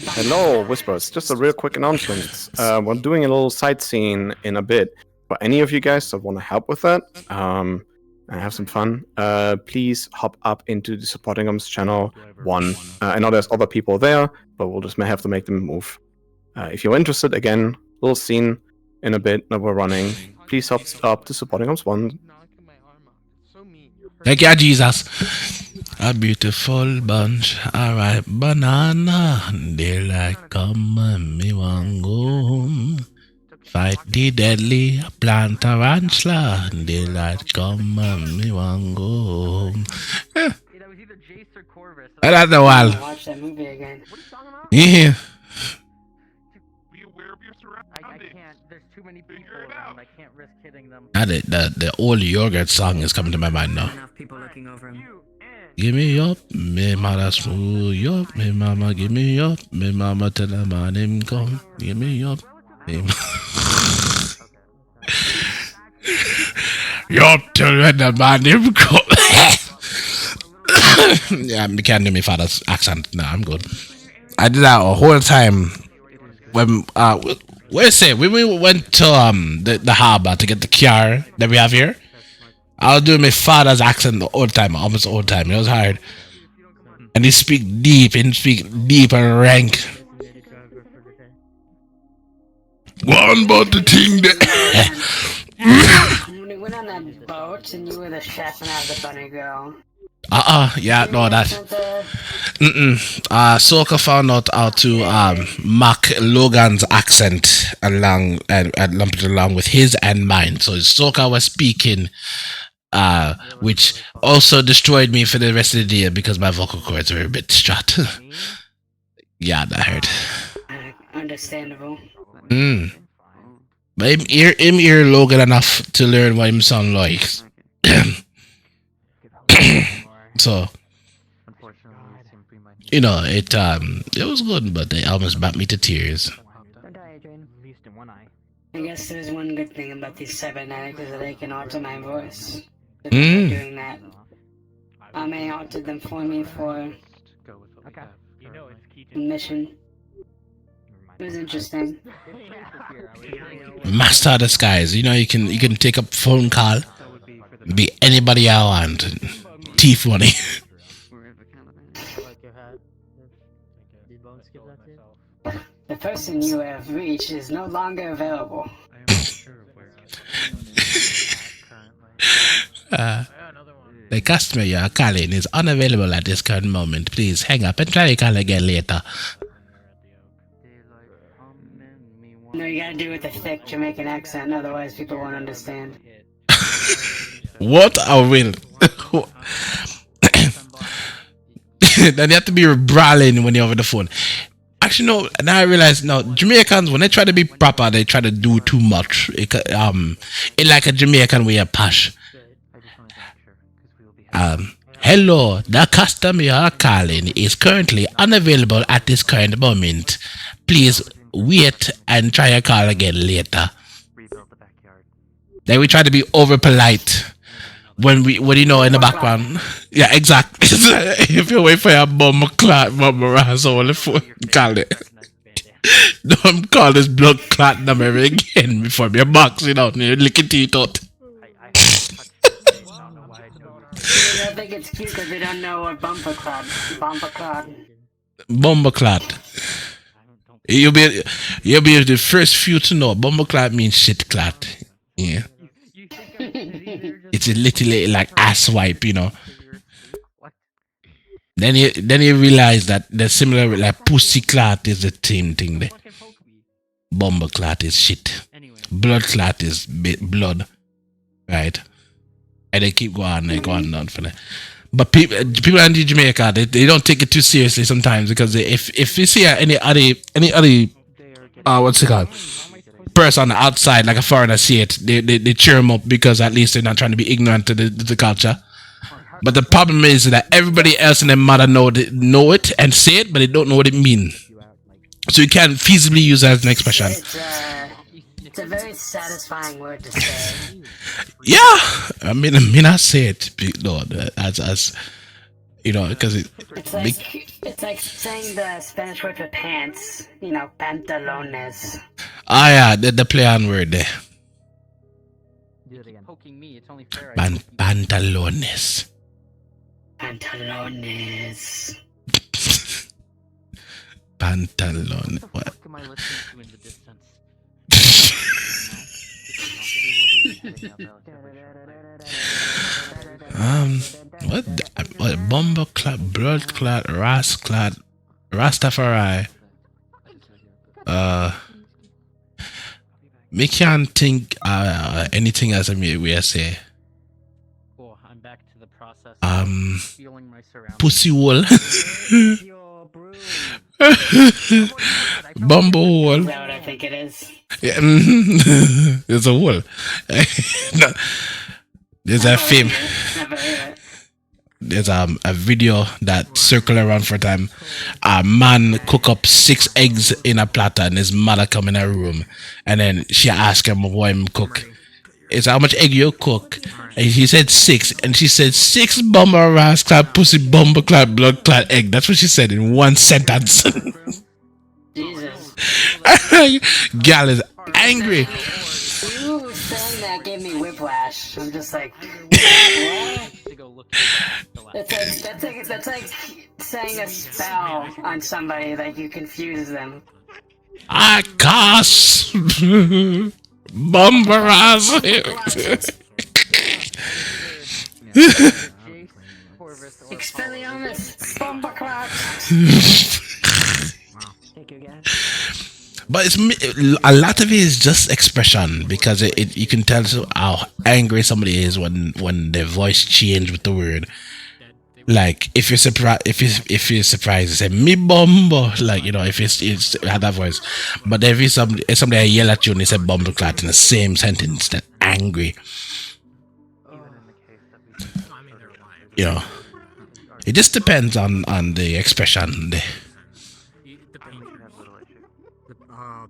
Hello, Whispers. Just a real quick announcement. We're doing a little sightseeing in a bit. For any of you guys that want to help with that, and have some fun, please hop up into the Supporting Arms channel 1. I know there's other people there, but we'll just may have to make them move. If you're interested, again, little scene in a bit that we're running. Please hop up to Supporting Arms 1. Thank you, Jesus. A beautiful bunch, a ripe banana. Daylight come and me want go home. Fight the deadly plant tarantula. Daylight come and me want go home. Yeah. I don't know why. Watch that movie again. Yeah. I can't. There's too many people around. I can't risk hitting them. The old yogurt song is coming to my mind now. Enough people looking over him. Give me up, me mother smooth up, me mama give me up, me mama tell the man him come, give me up, me yup, tell the man him come. Yeah, me can't do my father's accent. No, I'm good. I did that a whole time when when we went to the harbor to get the car that we have here. I was doing my father's accent the whole time, almost the whole time. It was hard. And he speak deep and rank. One about the thing that When we went on that boat and you were the chef and I was the bunny girl. yeah, no, that. Soka found out how to mock Logan's accent along and lump it along with his and mine. So Soka was speaking, which also destroyed me for the rest of the day because my vocal cords were a bit shot. Yeah, that hurt. Understandable. But him hear Logan enough to learn what him sound like. So, you know, it was good, but they almost brought me to tears. I guess there's one good thing about these cybernetics is that they can alter my voice. If they're doing that. I may alter them for me for a mission. It was interesting. Master of the skies, you know, you can take up phone call, be anybody I want, thief money. The person you have reached is no longer available. The customer you are calling is unavailable at this current moment. Please hang up and try to call again later. No, you gotta do it with a thick Jamaican accent, otherwise people won't understand. What a will. Then you have to be brawling when you're over the phone. Actually, no, now I realize now Jamaicans, when they try to be proper, they try to do too much. It like a Jamaican way of posh. Hello, the customer you are calling is currently unavailable at this current moment. Please wait and try a call again later. Then we try to be over polite when you know in the background. Yeah, exactly. If you wait for your bum clot, bum ass all the phone, call it. Don't call this blood clot number again before me box it out and you lick it teeth out. I think it's cute because they don't know what bumper clot. Bumper clot. You'll be the first few to know. Bumper clot means shit clot. Yeah. It's a little like ass wipe, you know. Then you realize that the similar like pussy clot is the same thing there. Bumper clot is shit. Blood clot is blood. Right? And they keep going on for that. But people in Jamaica, they don't take it too seriously sometimes because if you see any other what's it called, person on the outside like a foreigner see it, they cheer them up because at least they're not trying to be ignorant to the culture. But the problem is that everybody else in their mother know it and say it, but they don't know what it means. So you can't feasibly use it as an expression. It's a very satisfying word to say. Yeah, I mean I say it, Lord, as You know, because It's like saying the Spanish word for pants. You know, pantalones. yeah, the play on word there. Do it again. Poking me, it's only fair. Pantalones. Pantalones. Pantalon. What? What am I listening to in the distance? What? Bumbleclad, bloodclad, rasclad, Rastafari. Me can't think anything else we say. Cool, I'm back to the process. Feeling my surroundings. Pussy hole. Bumble hole. Is that what I think it is? Yeah, there's a hole. No, there's a film. There's a video that circle around for time. A man cook up 6 eggs in a platter and his mother come in her room and then she asked him what him cook. It's how much egg you cook? And he said 6 and she said 6 bummer rascal pussy bumble clad blood clad egg. That's what she said in one sentence. Jesus. Gal is angry. You saying that gave me whiplash. I'm just like, what? That's like saying a spell on somebody, like you confuse them. I cuss. Bumberaz. Expelliarmus. Bumperclot. But it's a lot of it is just expression because you can tell how angry somebody is when their voice change with the word. Like if you're surprised, if you're surprised, you say me bumbo, like you know if it's had that voice. But if somebody yell at you and they say bumbleclat in the same sentence, they're angry. You know, it just depends on the expression.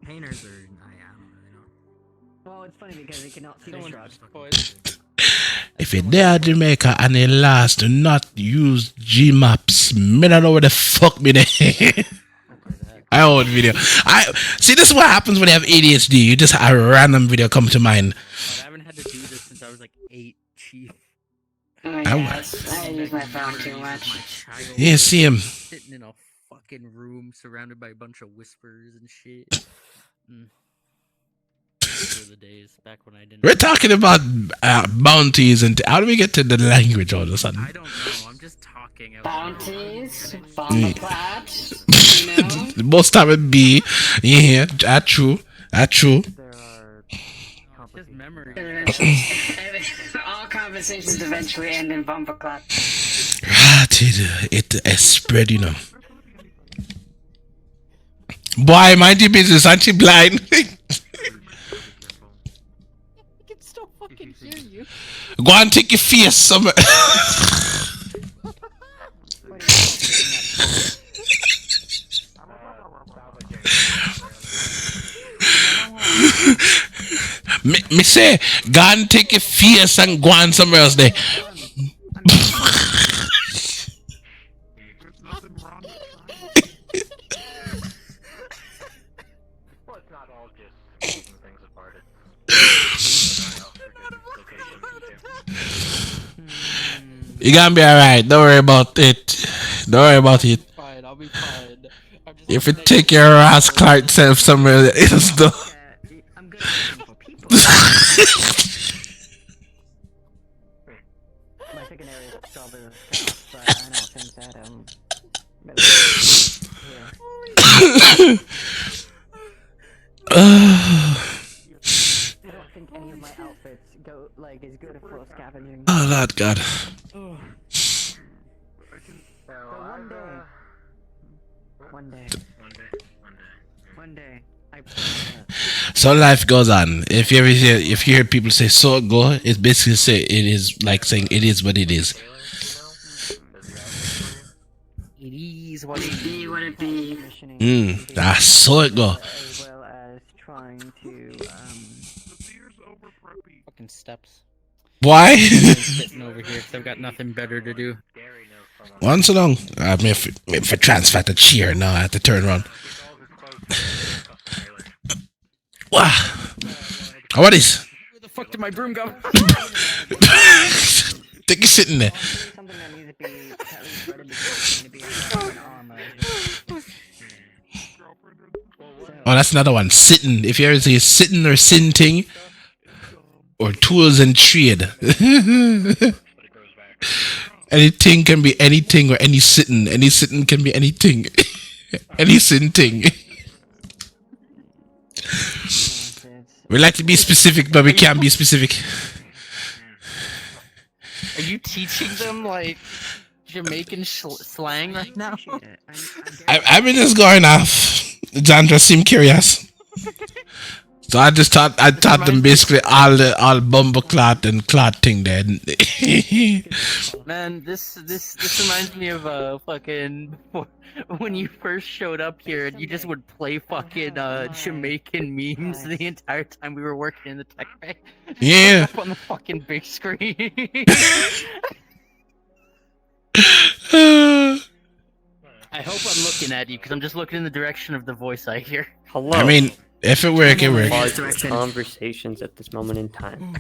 Painters are, I don't really know. Well, it's funny because they cannot see the shrubs. If you're there at Jamaica and they last do not use G-Maps, me don't know where the fuck me there. I own video. I see this is what happens when you have ADHD. You just have a random video come to mind. I haven't had to do this since I was like 8, chief. Oh yes, I use my phone too much. Yeah, see him. Sitting in a fucking room surrounded by a bunch of whispers and shit. Those were the days back when I didn't. We're talking about bounties and how do we get to the language all of a sudden? I don't know. I'm just talking. Bounties, bomboclats, you know. Most time it be, yeah, that's true. That's true. Just memory. All conversations eventually end in bomboclat. It spread, you know. Boy, mind your business, aren't you blind? Go and take your face somewhere. me say, go and take your face and go on somewhere else there. You gonna be alright. Don't worry about it. Don't worry about it. Fine, I'll be fine. If you take your ass Clark self somewhere else, though. I'm good for people. My secondary is strawberry stuff, but I don't think that I don't think any of my outfits go like is good for scavenging. Oh Lord God. One day, So life goes on. If you hear people say "so go," it's basically say it is like saying it is what it is. It is what it be. What it be. That's so it go. As well as trying to Fucking steps. Why? Sitting over here because I've got nothing better to do. One so long. If I transfer the chair now, I have to turn around. Wow. What is? Where the fuck did my broom go? Think you're sitting there. Oh, that's another one. Sitting. If you ever say sitting or sinting, or tools and trade. Anything can be anything or any sitting. Any sitting can be anything. Any sinting. We like to be specific, but we can't be specific. Are you teaching them like Jamaican slang right now? I've been just going off. Jandra seemed curious. So I taught them basically all bumbleclot and clot thing there. Man, this reminds me of fucking when you first showed up here and you just would play fucking Jamaican memes the entire time we were working in the tech bay. Yeah. Up on the fucking big screen. I hope I'm looking at you because I'm just looking in the direction of the voice I hear. Hello. I mean, if it works, it works. Pause conversations at this moment in time.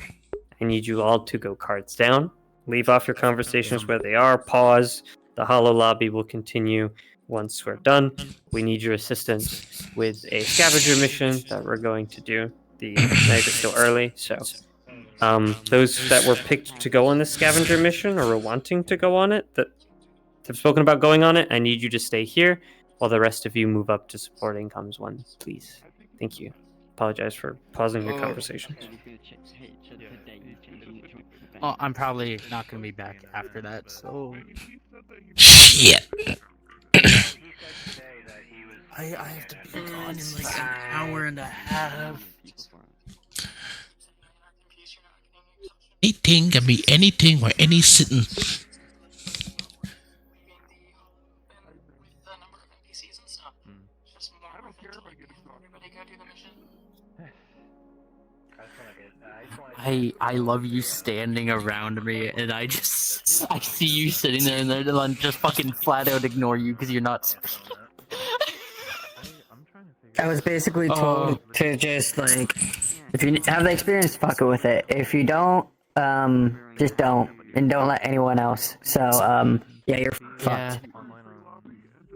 I need you all to go cards down. Leave off your conversations where they are. Pause. The hollow lobby will continue once we're done. We need your assistance with a scavenger mission that we're going to do. The night is still early, so those that were picked to go on this scavenger mission or were wanting to go on it, that have spoken about going on it, I need you to stay here while the rest of you move up to supporting comms 1, please. Thank you. Apologize for pausing your conversations. Oh, I'm probably not gonna be back after that, so... Shit! I have to be gone in like an hour and a half. Anything can be anything or any sitting. I love you standing around me, and I see you sitting there, and then just fucking flat out ignore you because you're not speaking. I was basically told to just like, if you have the experience, fuck it with it. If you don't, just don't, and don't let anyone else. So yeah, you're fucked.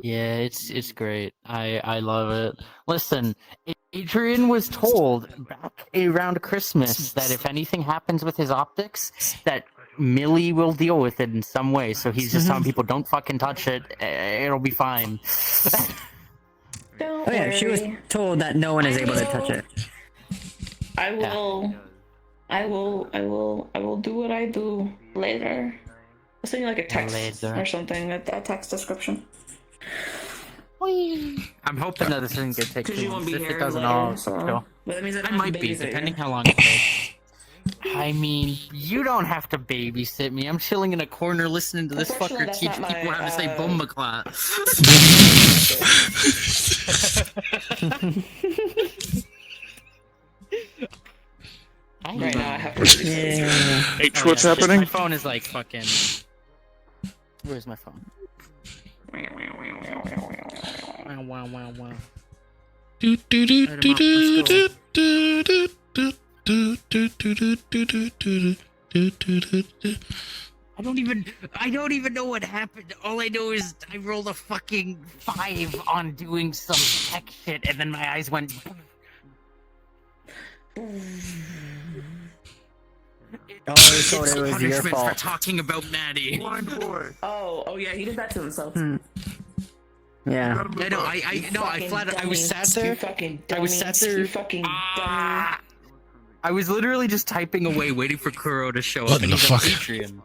Yeah, it's great. I love it. Listen, Adrian was told back around Christmas that if anything happens with his optics, that Millie will deal with it in some way. So he's just telling people, don't fucking touch it. It'll be fine. Oh yeah, she was told that no one is able to touch it. I will do what I do later. I'll send you like a text or something, a text description. I'm hoping that this doesn't get taken. Because you won't be if here it doesn't, later, I'll so... go. But that means I might be, depending how long it takes. I mean, you don't have to babysit me. I'm chilling in a corner listening to this fucker teach people how to say bombaclat. Right now I have to Hey, what's happening? My phone is like fucking... Where's my phone? Wow. I don't even know what happened. All I know is I rolled a fucking 5 on doing some tech shit, and then my eyes went. So it was your fault. For talking about Maddie. Oh yeah, he did that to himself. Yeah. I was sat there. I was literally just typing away, waiting for Kuro to show up, and he's on Patreon.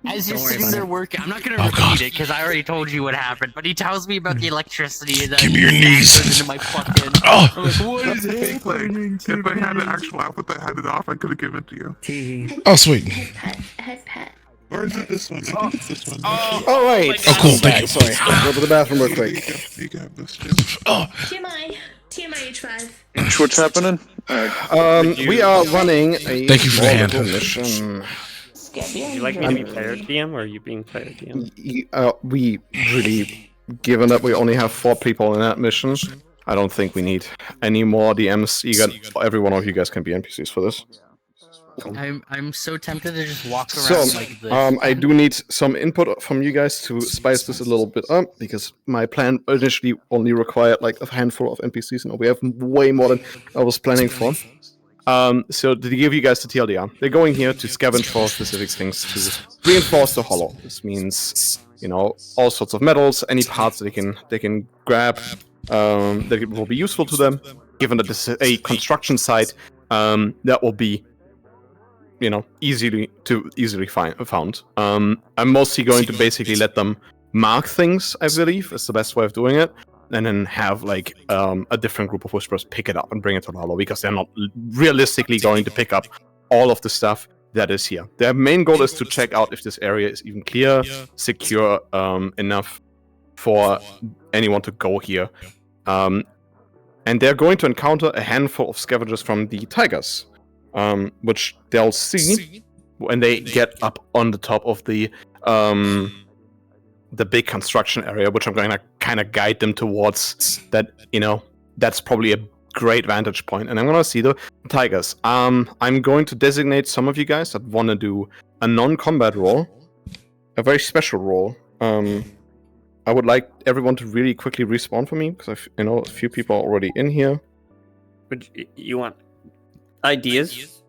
As you're sitting there working, I'm not gonna repeat it because I already told you what happened. But he tells me about the electricity and give me your knees. Into my fucking. Oh. I'm like, what is happening? If I had an actual outfit that had it off, I could have given it to you. Oh, sweet. Or is it this one? I think it's this one. Oh wait. Oh, cool. Thank you. Sorry. Go to the bathroom real quick. You can have this. Oh. TMI H5. What's happening? We are running a Thank you for the hand. mission. Would you like me to be player DM, or are you being player DM? We really, given that we only have 4 people in that mission, I don't think we need any more DMs. Every one of you guys can be NPCs for this. I'm so tempted to just walk So, around like this. I do need some input from you guys to spice this a little bit up, because my plan initially only required like a handful of NPCs, and we have way more than I was planning for. So to give you guys the TLDR, they're going here to scavenge for specific things to reinforce the hollow. This means, all sorts of metals, any parts that they can grab that will be useful to them. Given that this is a construction site, that will be easily found. I'm mostly going to basically let them mark things, I believe, is the best way of doing it, and then have like a different group of whisperers pick it up and bring it to the hollow, because they're not realistically going to pick up all of the stuff that is here. Their main goal is to check out if this area is even clear, secure enough for anyone to go here. And they're going to encounter a handful of scavengers from the tigers, which they'll see when they get up on the top of the big construction area, which I'm going to kind of guide them towards. That that's probably a great vantage point, and I'm going to see the tigers. I'm going to designate some of you guys that want to do a non-combat role, a very special role. I would like everyone to really quickly respawn for me, because a few people are already in here. Would you want ideas?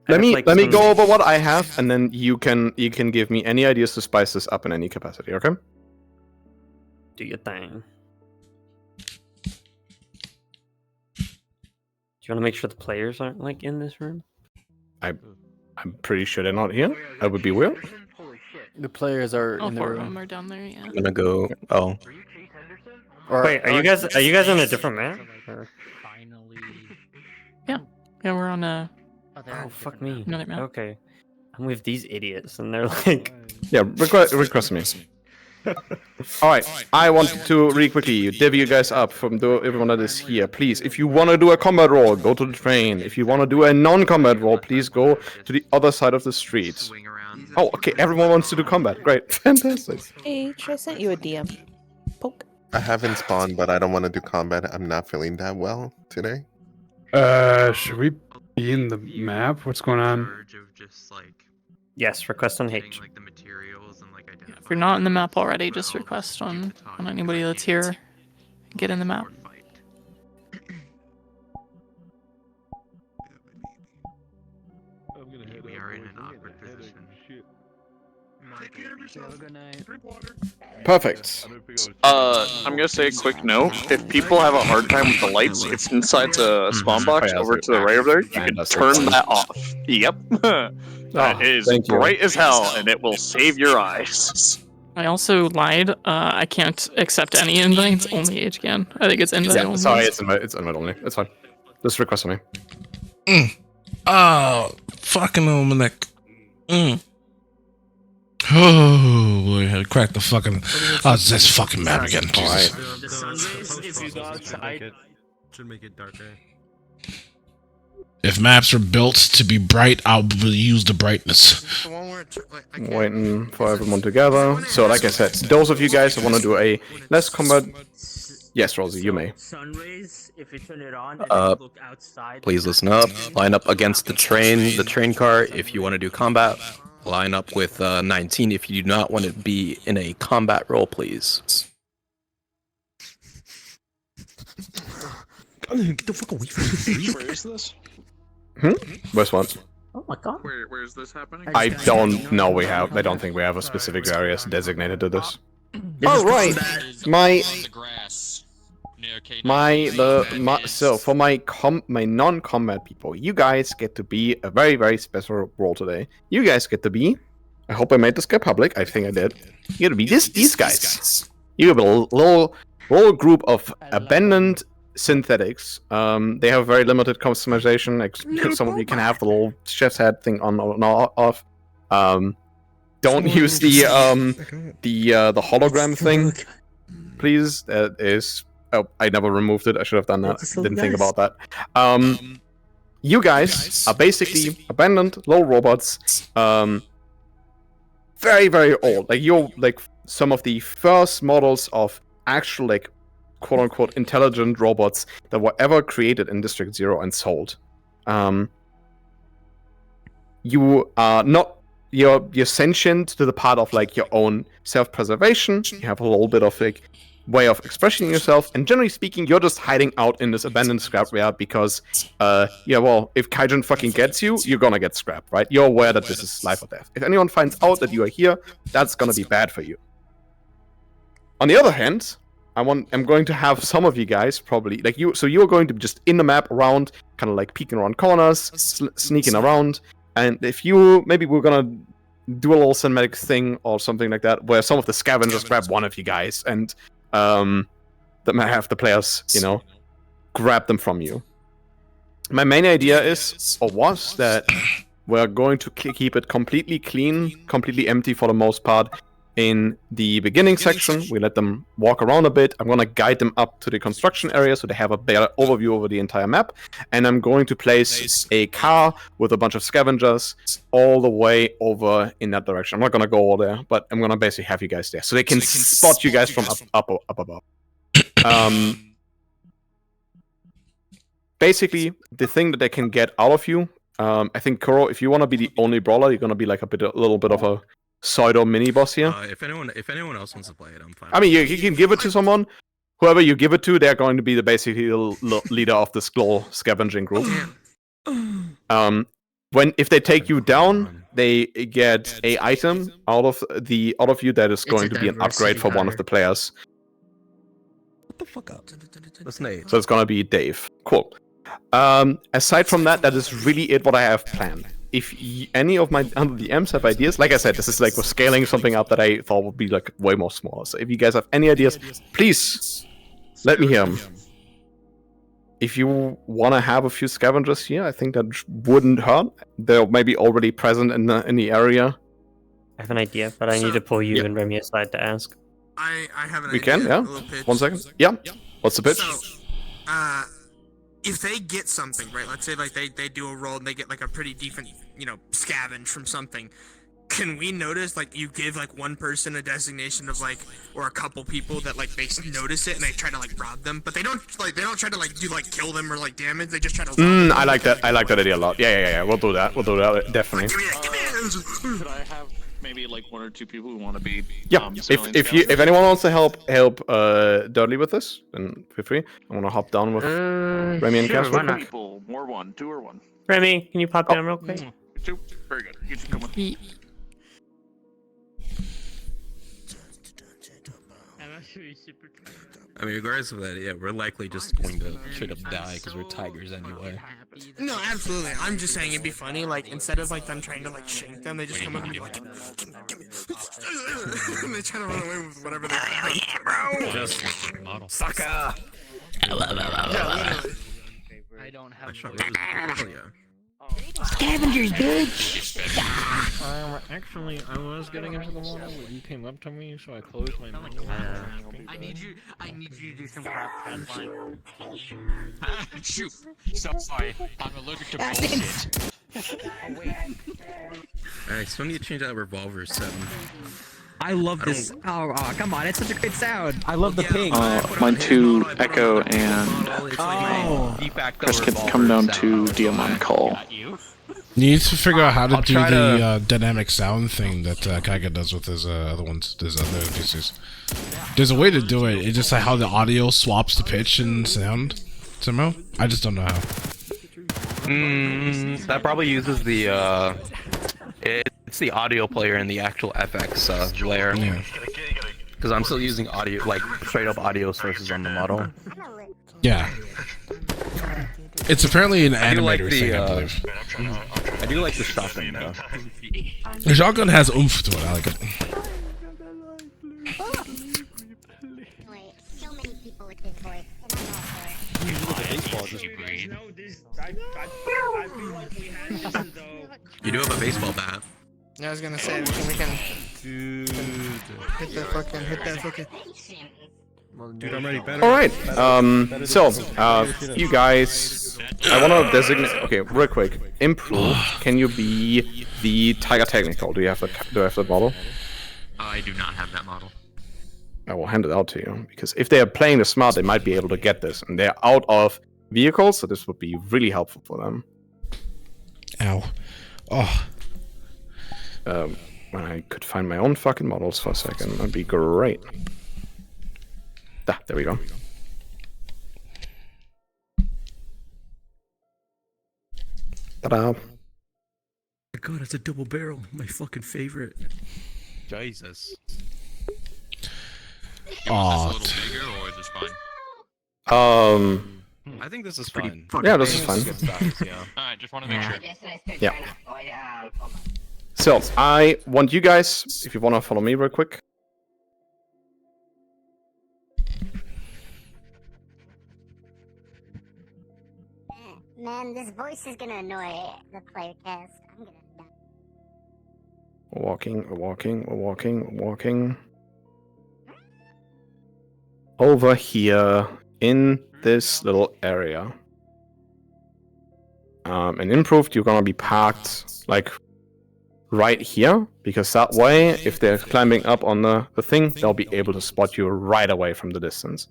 Let me go over what I have, and then you can give me any ideas to spice this up in any capacity. Okay? Do your thing. Do you want to make sure the players aren't like in this room? I'm pretty sure they're not here. That would be weird. The players are All in the 4 of room. them are down there, yeah. I'm gonna go. Oh, Wait, are you guys on a different map? Or... Yeah, we're on a... Oh, fuck me. Another map. Okay. I'm with these idiots, and they're like... Yeah, request me. Alright, I want to really quickly divvy you guys up from everyone that is here. Please, if you want to do a combat role, go to the train. If you want to do a non-combat role, please go to the other side of the street. Oh, okay, everyone wants to do combat. Great, fantastic. H, I sent you a DM. Poke. I haven't spawned, but I don't want to do combat. I'm not feeling that well today. Should we be in the map? What's going on? Yes, request on H. If you're not in the map already, just request on anybody that's here. Get in the map. We are in an awkward position. Perfect. I'm gonna say a quick note. If people have a hard time with the lights, it's inside the spawn box over to the right of there. You can turn that off. Yep. That is bright as hell, and it will save your eyes. I also lied. I can't accept any invites. Only H can. I think it's invite only. Sorry, it's invite only. It's fine. Just request for me. Oh, fucking on my neck. Oh boy, I had to crack the fucking. Oh, it's this fucking map again. Jesus. The sun rays, if you go outside, should make it darker. If maps are built to be bright, I'll use the brightness. Waiting for everyone to gather. So, like I said, those of you guys that want to do a less combat. Yes, Rosie, you may. Sun rays, if you turn it on, and look outside. please listen up. Line up against the train car if you want to do combat. Line up with 19 if you do not want to be in a combat role, please. Get the fuck away from me. Where is this? Where's what? Oh my god. Where is this happening? I don't know. I don't think we have a specific area designated to this. Oh, right. So for my non-combat people, you guys get to be a very, very special role today. You guys get to be. I hope I made this guy public. I think I did. You get to be these guys. You have a little group of abandoned synthetics. They have very limited customization. Some of you can have the little chef's hat thing on or off. Don't use the hologram thing, please. That is. Oh, I never removed it. I should have done that. Didn't think about that. You guys are basically abandoned little robots. very, very old. Like you're like some of the first models of actual like quote unquote intelligent robots that were ever created in District 0 and sold. You are not you're sentient to the part of like your own self-preservation. You have a little bit of like way of expressing yourself, and generally speaking, you're just hiding out in this abandoned scrapyard because well, if Kaijin fucking gets you, you're gonna get scrapped, right? You're aware that this is life or death. If anyone finds out that you are here, that's gonna be bad for you. On the other hand, I'm going to have some of you guys probably like you, so you're going to be just in the map around, kind of like peeking around corners, sneaking around. And if you, maybe we're gonna do a little cinematic thing or something like that, where some of the scavengers grab one of you guys, and that might have the players, you know, grab them from you. My main idea is, or was, that we're going to keep it completely clean, completely empty for the most part. In the beginning section, we let them walk around a bit. I'm going to guide them up to the construction area so they have a better overview over the entire map. And I'm going to place a car with a bunch of scavengers all the way over in that direction. I'm not going to go over there, but I'm going to basically have you guys there so they can spot you guys from up above. Basically, the thing that they can get out of you, I think, Kuro, if you want to be the only brawler, you're going to be like a little bit of a pseudo mini boss here. If anyone else wants to play it, I'm fine. I mean, you can give it to someone. Whoever you give it to, they're going to be the basically leader of the Sklo scavenging group. If they take you down, they get a item out of you that is going to be an upgrade for one of the players. What the fuck up? That's Nate. So it's gonna be Dave. Cool. Aside from that, that is really it. What I have planned. If any of my other DMs have ideas, like I said, this is like we're scaling something up that I thought would be like way more smaller. So if you guys have any ideas, please let me hear them. If you want to have a few scavengers here, I think that wouldn't hurt. They're maybe already present in the area. I have an idea, but I need to pull you and Remy aside to ask. I have an We idea. can, yeah. 1 second. Yeah. What's the pitch? So, if they get something, right? Let's say like they do a roll and they get like a pretty decent, scavenge from something. Can we notice like you give like one person a designation of like, or a couple people that like they notice it and they try to like rob them, but they don't try to like do like kill them or like damage. They just try to. Rob them. I like that. I like that idea a lot. Yeah. We'll do that. Definitely. Could I have maybe like one or two people who want to be? Yeah. If anyone wants to help Dudley with this, then feel free. I want to hop down with Remy and Cass. People, more one, 2 or 1. Remy, can you pop down real quick? 2. Very good. You can come with. I mean, regardless of that, yeah, we're likely just going to straight up die because we're tigers anyway. No, absolutely. I'm just saying it'd be funny, like, instead of, like, them trying to, like, shank them, they just come up and be like, gimme. And they try to run away with whatever they got. Yeah, bro! Just model. Sucker! Yeah, literally. I don't have Scavengers, bitch! Actually, I was getting into the model, but you came up to me, so I closed my mouth. I need you to do some crap headline. Shoot! Sorry, I'm allergic to bullshit. Alright, so we need to change that revolver 7. I love this. Oh, come on, it's such a great sound. I love the ping. Mine 2, Echo, and Chris can come down to DM on call. Need to figure out how to do the dynamic sound thing that Kaiga does with his other ones, his other pieces. There's a way to do it. It's just like how the audio swaps the pitch and sound somehow. I just don't know how. That probably uses the it's the audio player in the actual FX layer. Yeah. Because I'm still using audio, like straight up audio sources on the model. Yeah. It's apparently an animator thing, I believe. I do like the shotgun though. The shotgun has oomph to it. I like it. You do have a baseball bat. I was gonna say we can hit that fucking. Dude, I'm ready. Better. All right. Better So, than- you guys, I want to designate. Okay, real quick. Improve. Can you be the Tiger Technical? Do you have the model? I do not have that model. I will hand it out to you because if they are playing the smart, they might be able to get this, and they're out of vehicles, so this would be really helpful for them. Ow. Oh. When I could find my own fucking models for a second, that'd be great. There we go. Ta-da. God, it's a double barrel. My fucking favorite. Jesus. Oh. Is this a little bigger or is this fine? I think this is fine. Yeah, this is fine. Alright, just want to make sure. Yeah. So, I want you guys, if you want to follow me real quick. Man, this voice is gonna annoy the player cast. I'm gonna die. We're walking. Over here in this little area. And improved, you're gonna be parked like right here, because that way, if they're climbing up on the thing, they'll be able to spot you right away from the distance.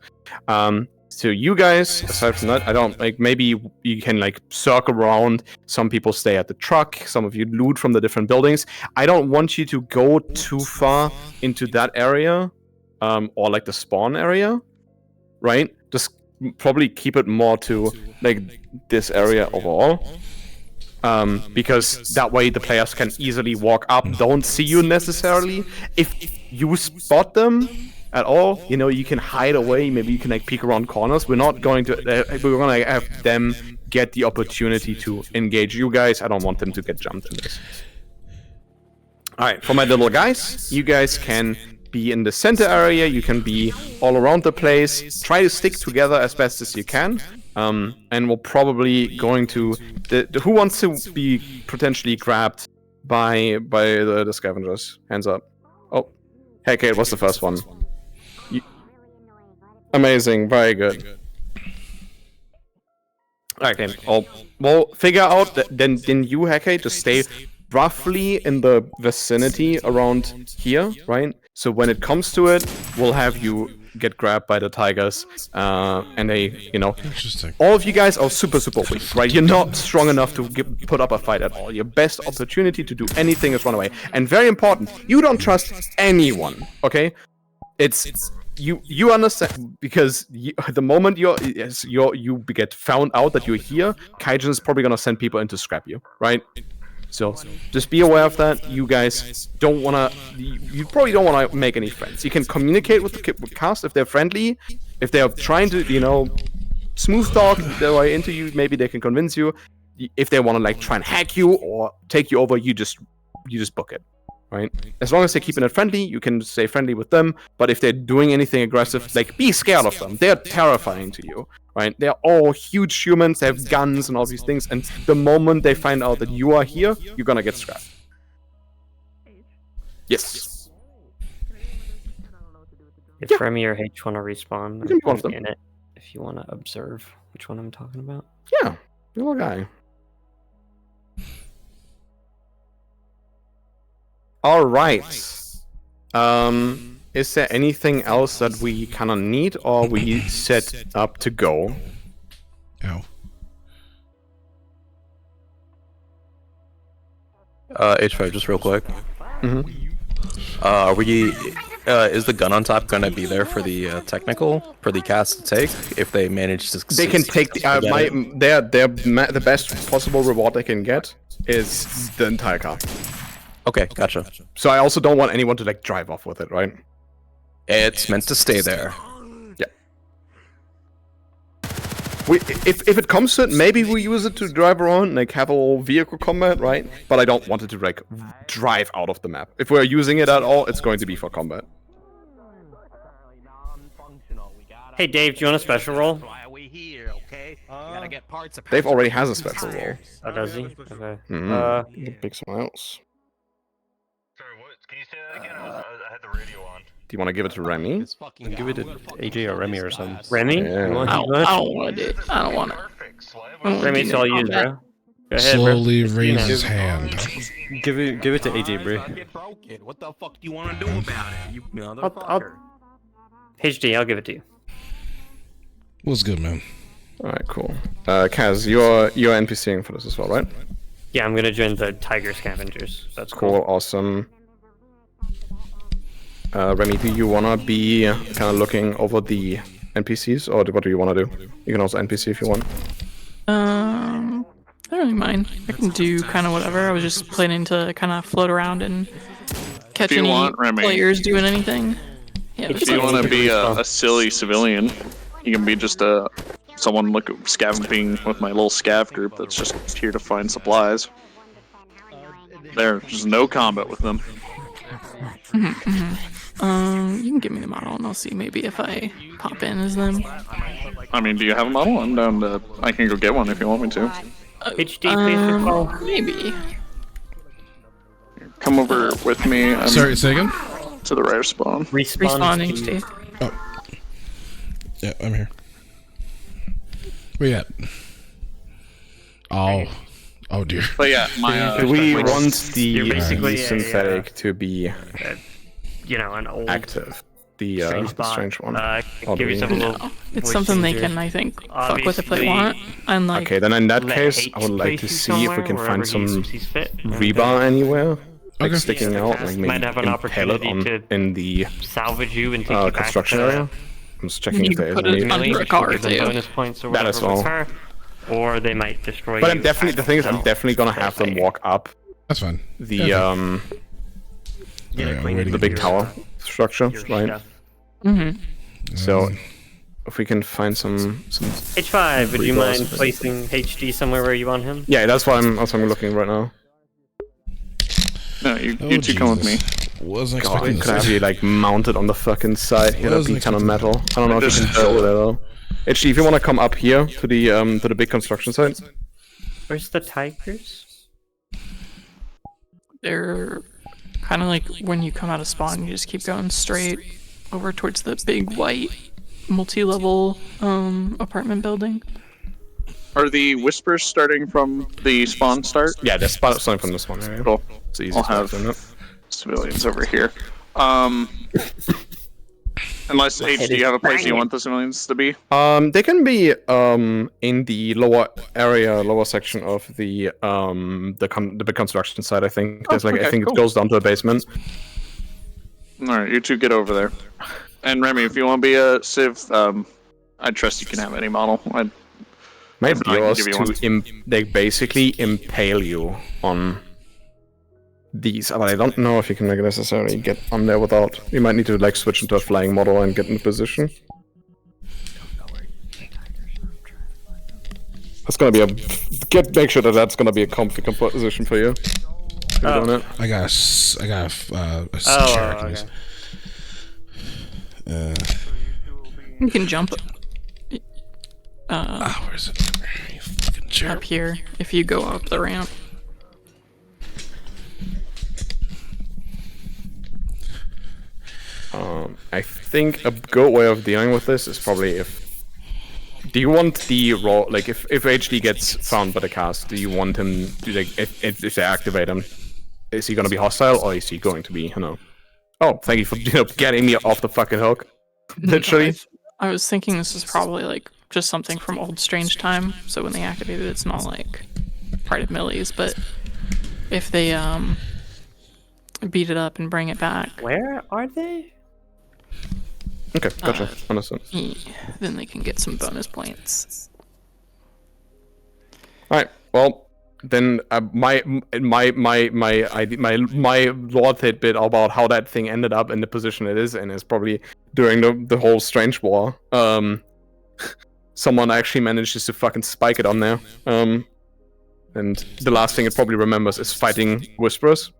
So you guys, aside from that, I don't like. Maybe you can like circle around. Some people stay at the truck. Some of you loot from the different buildings. I don't want you to go too far into that area, or like the spawn area, right? Just probably keep it more to like this area overall. Because that way the players can easily walk up, don't see you necessarily. If you spot them at all, you know, you can hide away, maybe you can like peek around corners. We're not going to, we're gonna have them get the opportunity to engage you guys. I don't want them to get jumped in this. Alright, for my little guys, you guys can be in the center area, you can be all around the place, try to stick together as best as you can. And we're probably going to... who wants to be potentially grabbed by the Scavengers? Hands up. Oh, hey Kate, what's the first one? Amazing, very good. Okay, we'll figure out that then you, Hecate, to stay roughly in the vicinity around here, right? So when it comes to it, we'll have you get grabbed by the tigers, and they, you know, all of you guys are super weak, right? You're not strong enough to put up a fight at all. Your best opportunity to do anything is run away. And very important, you don't trust anyone, okay? It's you understand, because the moment you get found out that you're here, Kaijin is probably gonna send people in to scrap you, right? So just be aware of that. You guys don't wanna. You probably don't wanna make any friends. You can communicate with the cast if they're friendly, if they're trying to, you know, smooth talk their way into you. Maybe they can convince you. If they wanna like try and hack you or take you over, you just book it, right? As long as they're keeping it friendly, you can stay friendly with them. But if they're doing anything aggressive, like be scared of them. They're terrifying to you. Right? They're all huge humans, they have guns and all these things, and the moment they find out that you are here, you're gonna get scrapped. Yes. If Remy or H want to respawn, You can be one of them. in it if you want to observe which one I'm talking about. Yeah, little guy. Alright. Is there anything else that we kind of need, or are we set up to go? Oh. H5, just real quick. Are we... is the gun on top gonna be there for the technical, for the cast to take, if they manage to... They can take the the best possible reward they can get is the entire car. Okay, gotcha. So I also don't want anyone to like drive off with it, right? It's meant to stay there. Yeah. If it comes to it, maybe we use it to drive around, like have a little vehicle combat, right? But I don't want it to like drive out of the map. If we're using it at all, it's going to be for combat. Hey Dave, do you want a special role? Dave already has a special role. Oh, does he? Okay. Big smiles. Do you want to give it to Remy? Give it to AJ or Remy or something. Remy? Yeah. You want I to don't want to do it. I don't want to. Remy, it's all you, bro. Go ahead, Slowly bro. raise his hand. Give it to AJ, bro. What the fuck do you want to do about it, you I'll HD, I'll give it to you. What's good, man? Alright, cool. Kaz, you're NPCing for this as well, right? Yeah, I'm gonna join the Tiger Scavengers. That's Cool, awesome. Remy, do you wanna be kind of looking over the NPCs, or what do you want to do? You can also NPC if you want. I don't really mind. I can do kind of whatever. I was just planning to kind of float around and catch If you any want, Remy. players doing anything. Yeah, If you want to be a silly civilian, you can be just someone scavenging with my little scav group that's just here to find supplies. There's no combat with them. You can give me the model and I'll see maybe if I pop in as them. I mean, do you have a model? I'm down to. I can go get one if you want me to. HD, please recall. Maybe. Come over with me. Sorry, say again? To the rare spawn. Respawn HD. Oh. Yeah, I'm here. Where you at? Oh. Oh dear. But yeah, my. Do we want the You're basically synthetic to be you know, an old active? The strange one. Give yourself a little. No, it's something they can, I think, fuck with if they want. And like, Okay, then in that let case, H I would like to place you see if we can somewhere, find wherever some he sees fit, and rebar anywhere, like Okay. sticking out, like maybe might have an impale it opportunity in the salvage you and take you back construction to area. I'm just checking You if there is put it any. under a car give them too. bonus points or That whatever as well. with her, or they might destroy But you. I'm definitely the thing is I'm definitely gonna have them walk up That's fine. the Yeah, um Yeah, I'm waiting the big for tower structure, right? Mm-hmm. So if we can find some H5, would you rebars mind of it. placing HD somewhere where you want him? Yeah, that's why I'm looking right now. No, you Oh, two come with me. Jesus. Wasn't God, expecting could I this. have you like mounted on the fucking side here? That'd be Wasn't kind of expecting metal. I don't know if you can do it there though. Actually, if you want to come up here to the big construction site. Where's the tigers? They're kind of like when you come out of spawn, you just keep going straight over towards the big white multi-level apartment building. Are the whispers starting from the spawn start? Yeah, they're starting from this one area. Cool. It's easy I'll to have isn't it? civilians over here. Unless H, do you have a place you want the civilians to be? They can be in the lower section of the big construction site. I think there's I think cool. it goes down to a basement. All right, you two get over there. And Remy, if you want to be a civ, I trust you can have any model. My If not, I can yours give you to they basically impale you on these, but I don't know if you can necessarily get on there without. You might need to like switch into a flying model and get in position. That's gonna be make sure that that's gonna be a comfy position for you. Oh. Doing it. I got a chair. Okay. You can jump Where is it? You fucking chair. up here if you go up the ramp. I think a good way of dealing with this is probably if. Do you want the raw like if HD gets found by the cast? Do you want him to like if they activate him? Is he gonna be hostile or is he going to be Oh, thank you for getting me off the fucking hook. Literally. I was thinking this is probably like just something from old Strange Time, so when they activate it, it's not like part of Millie's, but if they beat it up and bring it back, Where are they? Okay, gotcha. Understood. then they can get some bonus points. All right. Well, then my lore tidbit about how that thing ended up in the position it is in is probably during the whole Strange War. Someone actually manages to fucking spike it on there. And the last thing it probably remembers is fighting Whisperers.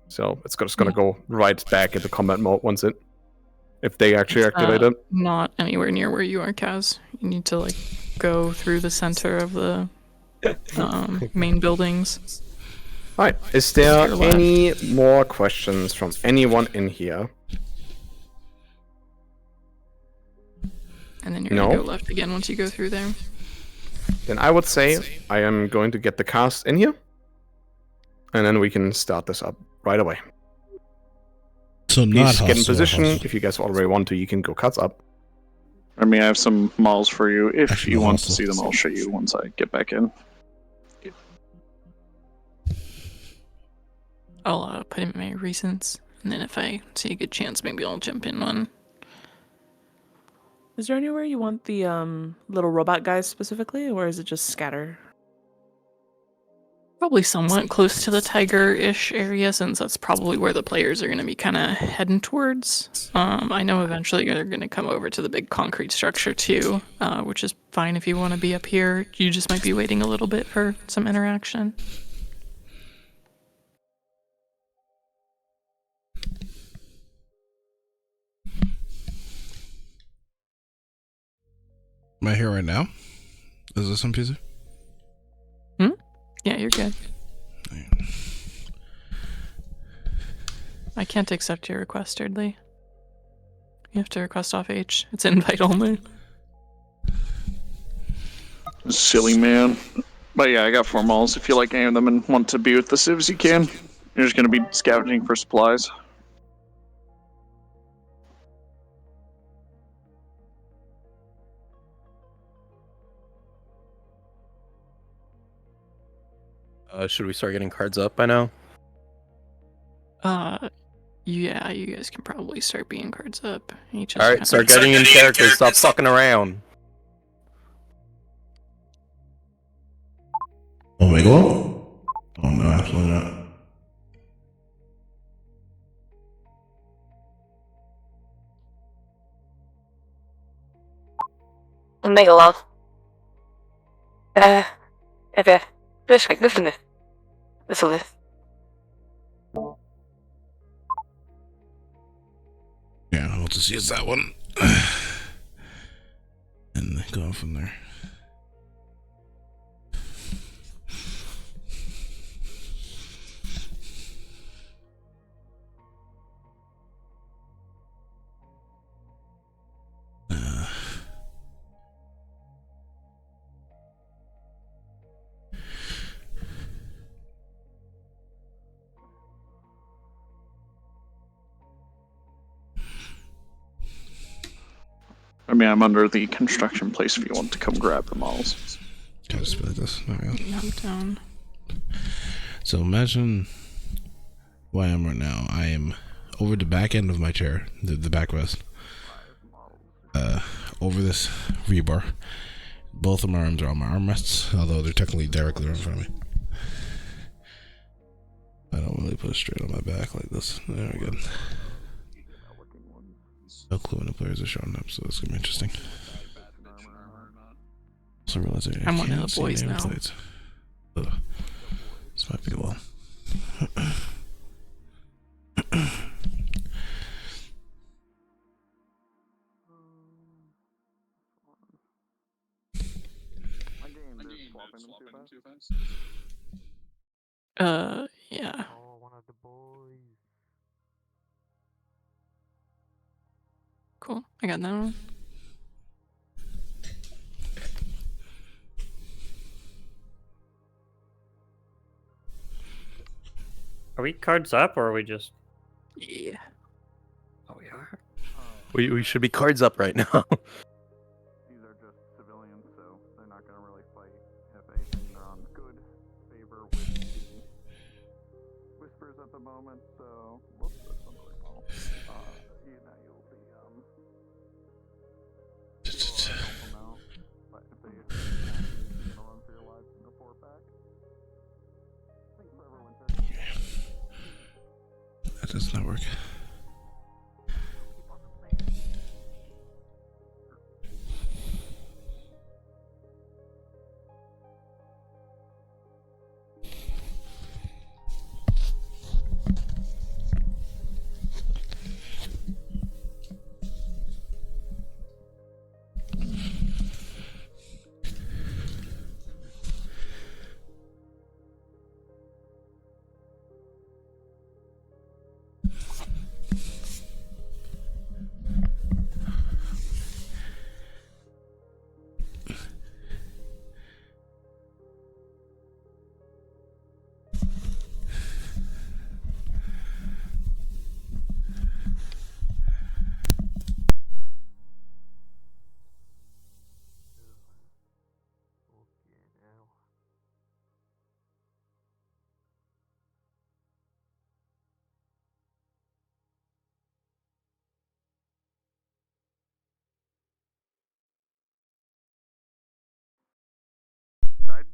So it's just gonna go right back into combat mode if they actually activate it. Not anywhere near where you are, Kaz. You need to like go through the center of the main buildings. Alright, is there any more questions from anyone in here? And then you're gonna go left again once you go through there. Then I would say I am going to get the cast in here. And then we can start this up right away. So please not get in hostile, position. hostile. If you guys already want to, you can go cuts up. I mean, I have some models for you. If Actually, you no, want to hostile. see them, I'll show you once I get back in. I'll put in my recents, and then if I see a good chance, maybe I'll jump in one. Is there anywhere you want the little robot guys specifically, or is it just scatter? Probably somewhat close to the tiger-ish area, since that's probably where the players are going to be kind of heading towards. I know eventually they're going to come over to the big concrete structure too, which is fine if you want to be up here. You just might be waiting a little bit for some interaction. Am I here right now? Is this on PC? Yeah, you're good. I can't accept your request, Dudley. You have to request off H. It's invite only. Silly man. But yeah, I got 4 models. If you like any of them and want to be with the civs, you can. You're just going to be scavenging for supplies. Should we start getting cards up by now? Yeah, you guys can probably start being cards up. Alright, start getting in characters. Stop fucking around. Omega? Oh no, absolutely not. Omega love. Epe. Listen. Yeah, I'll just use that one. And go from there. I mean, I'm under the construction place if you want to come grab the models. Can I just be like this? There we go. Jump down. So imagine where I am right now. I am over the back end of my chair, the backrest. Over this rebar. Both of my arms are on my armrests, although they're technically directly in front of me. I don't really put it straight on my back like this. There we go. No clue when the players are showing up, so it's gonna be interesting. Also realizing I'm one of the boys now. Ugh. This might be a while. Yeah. Cool, I got that one. Are we cards up or are we just? Yeah. Oh, we are. We should be cards up right now. These are just civilians, so they're not going to really fight. If anything, they're on good favor with the Whispers at the moment, so whoops, that's another ball. You'll be, helpful now. But if they attack you, you're going to run for your lives and report back. Thanks forever, Winter. That does not work.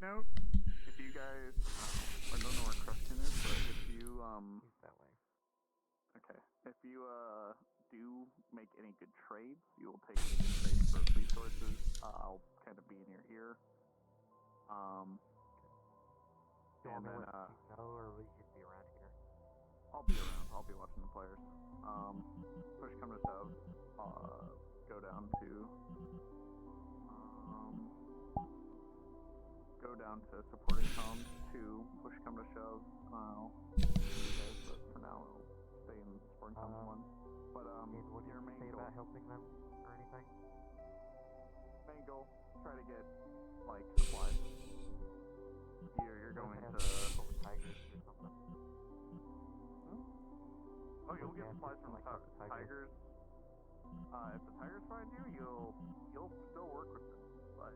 note, if you guys, I don't know where Kruskin is, but if you, okay, if you, do make any good trades, you will take any good trades for resources. I'll kind of be in your ear. And then, or will you just be around here? I'll be around. I'll be watching the players. Push come to shove, go down to supporting comms. 2 push come to shove. I'll see you guys, but for now I'll stay in supporting comms 1. But what do your you main say goal, about helping them or anything? main goal, try to get like supplies. You're going to. Tigers or something. Oh, you'll get supplies from tigers. If the tigers find you, you'll still work with them, but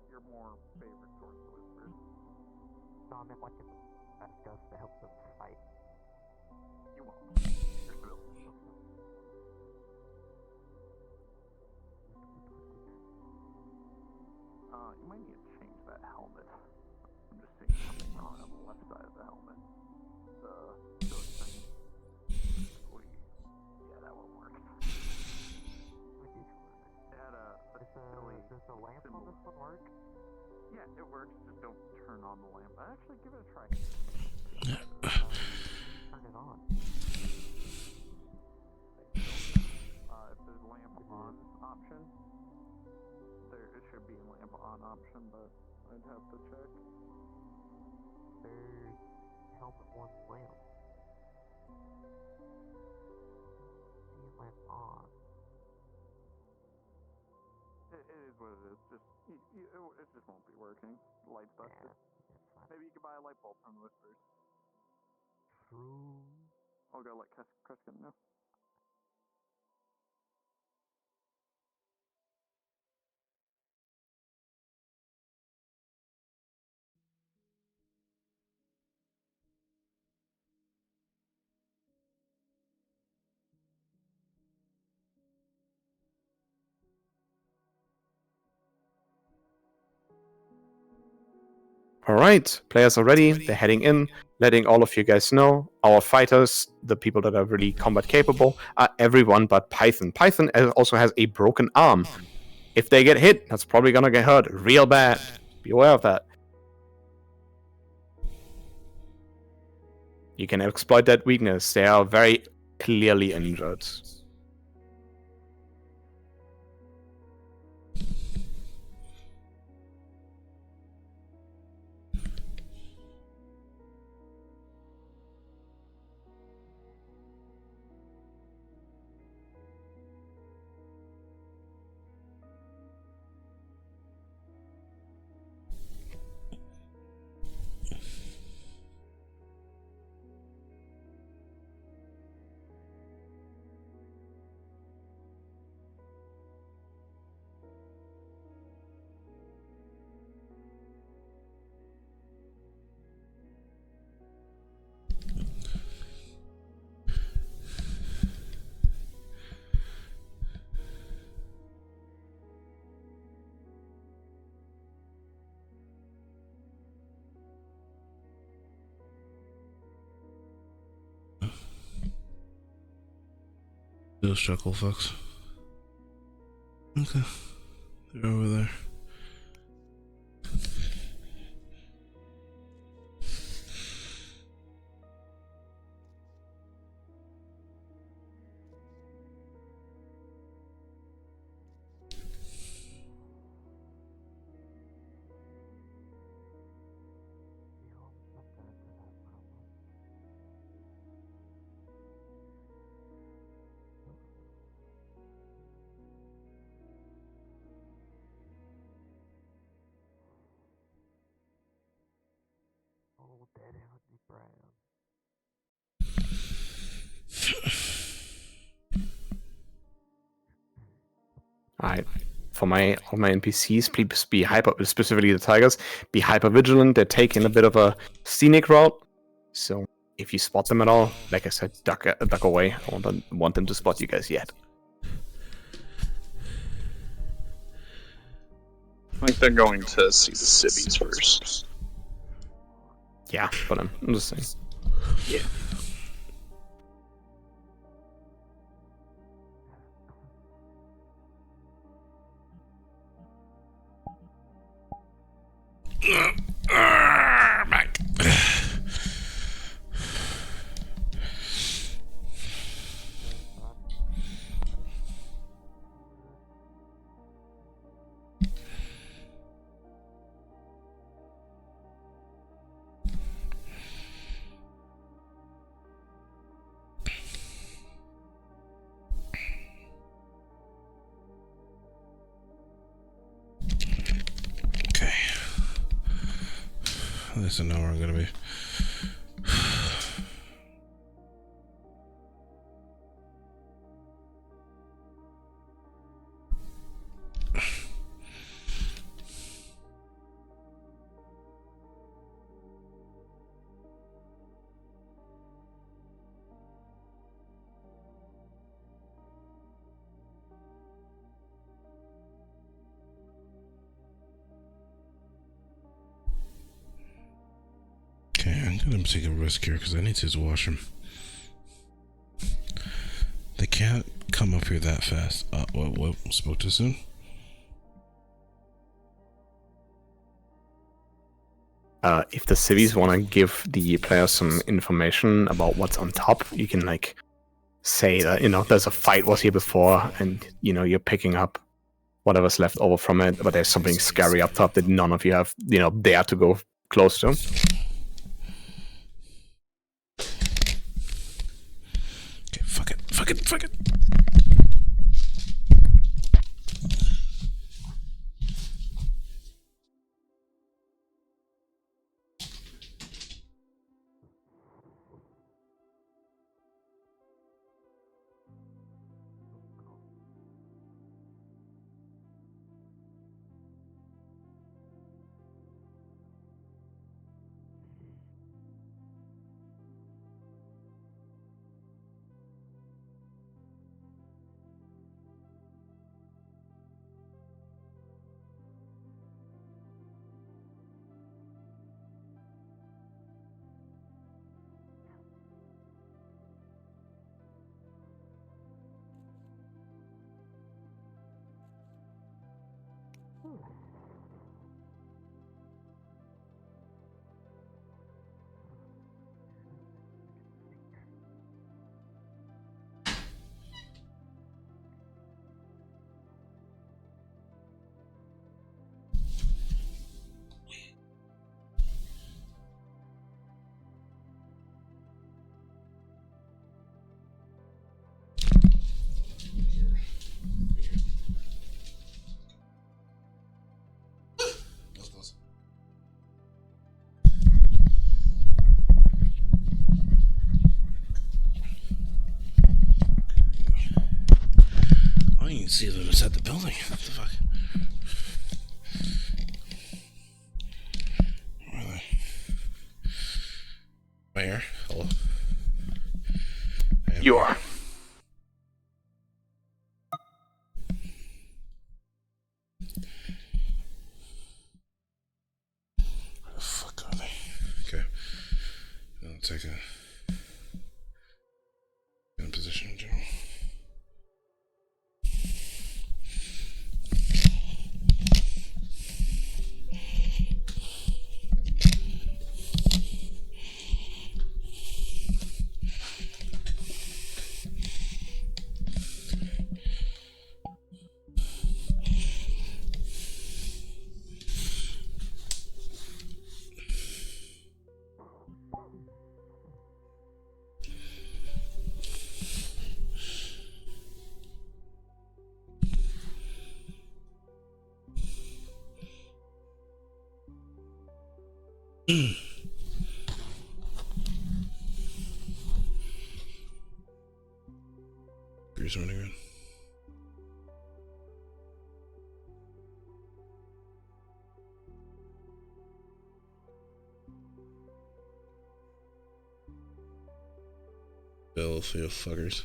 you're more favored towards the whispers. No, I meant like if ask us to help them fight. You won't. You're civilian. You might need to change that helmet. I'm just seeing something wrong on the left side of the helmet. Yeah, that won't work. It had a silly does the lamp symbol. on this one work? Yeah, it works. Just don't turn on the lamp. Actually, give it a try. Turn it on. If there's lamp on option, it should be a lamp on option, but I'd have to check. There's helmet 1 lamp. See lamp on. It is what it is. Just it just won't be working. The light's busted. Maybe you could buy a light bulb from the Whispers. True. I'll go let Kruskin know. Alright, players are ready, they're heading in, letting all of you guys know, our fighters, the people that are really combat capable, are everyone but Python. Python also has a broken arm. If they get hit, that's probably gonna get hurt real bad. Be aware of that. You can exploit that weakness, they are very clearly injured. Those chuckle fucks. Okay. They're over there. Oh, dead would be brown. Alright, for all my NPCs, please be specifically the tigers, be hyper vigilant. They're taking a bit of a scenic route, so if you spot them at all, like I said, duck away. I don't want them to spot you guys yet. think they're going to see the civvies first. Yeah, but I'm just saying. Yeah. Back. Okay. At least I know where I'm gonna be. Okay, I'm gonna take a risk here because I need to wash them. They can't come up here that fast. What? Spoke too soon? If the civies want to give the players some information about what's on top, you can like say that, you know, there's a fight was here before, and you know you're picking up whatever's left over from it, but there's something scary up top that none of you have, you know, dare to go close to. Okay, fuck it. I don't even see them inside the building. What the fuck? Where are they? Am I here? Hello? You are. Where the fuck are they? Okay. I'll take a in position in general. Here's running around. Bill for your fuckers.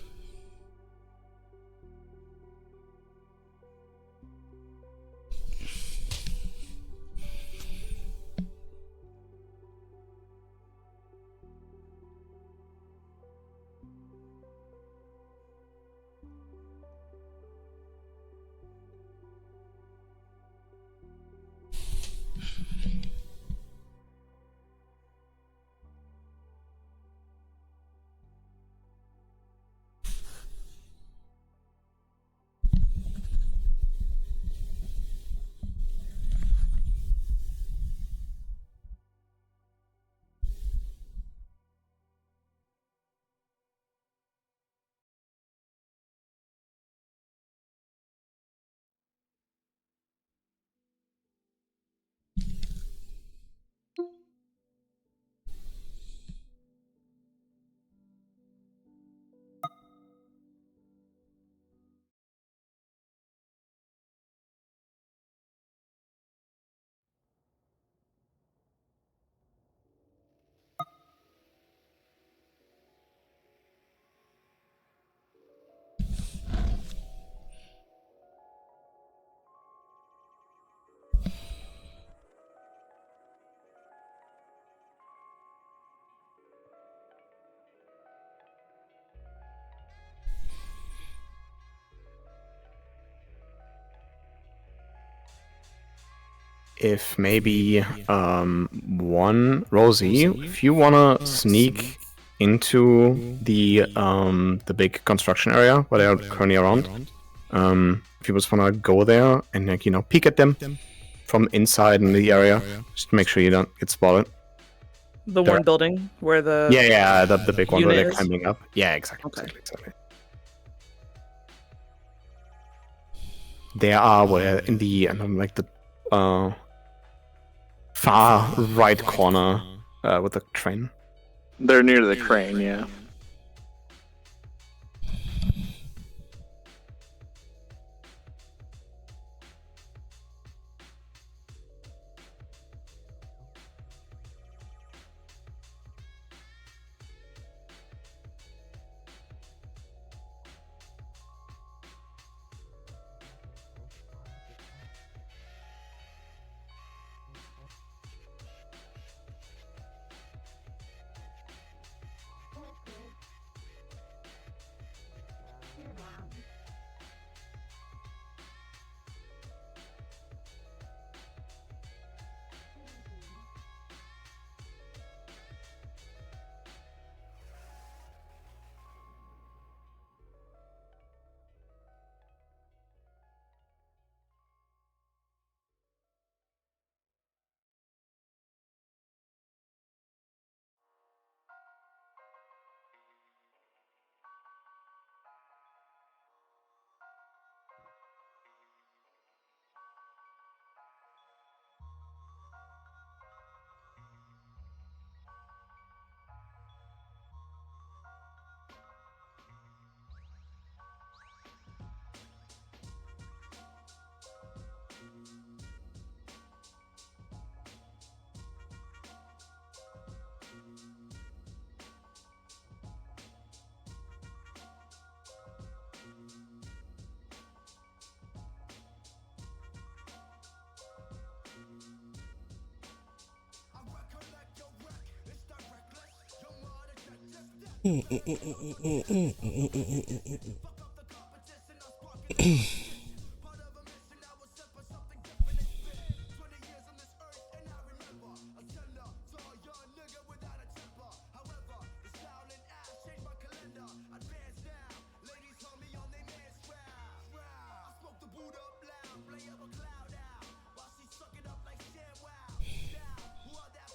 if maybe one Rosie, if you wanna sneak into the big construction area where they are currently around, if you just wanna go there and like peek at them from inside in the area, just make sure you don't get spotted. The one building where the the big one where they're unit is? climbing up. Yeah, exactly. They are where in the like the far right corner with the train. They're near the crane, yeah.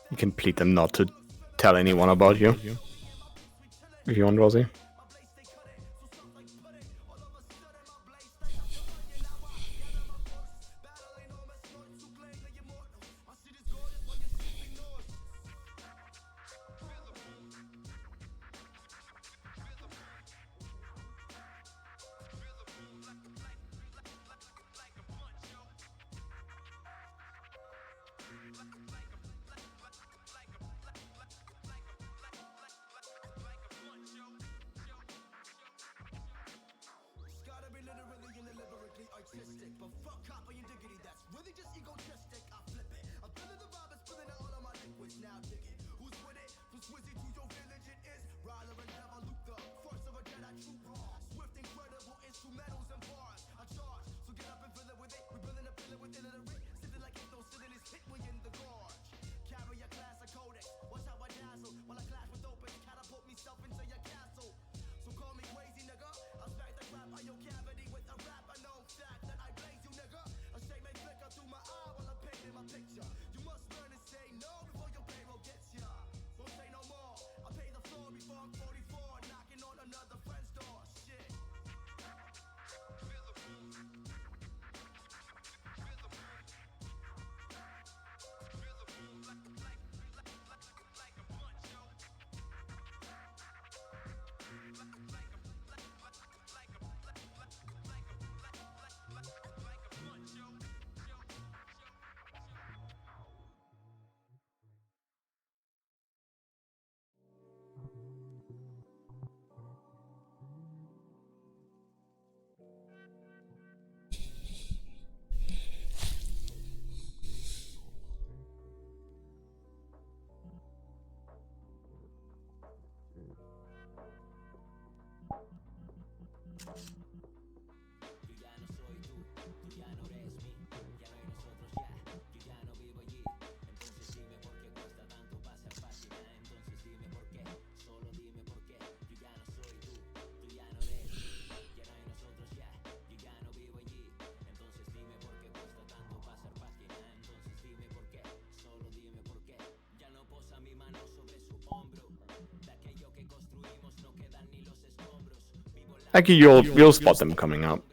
You can plead them not to tell anyone about you. If you want, Rosie. You must learn to say no before your payroll gets ya. So say no more. I pay Like you'll spot them coming up.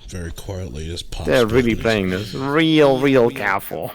Very quietly, just pops. They're really playing this real careful.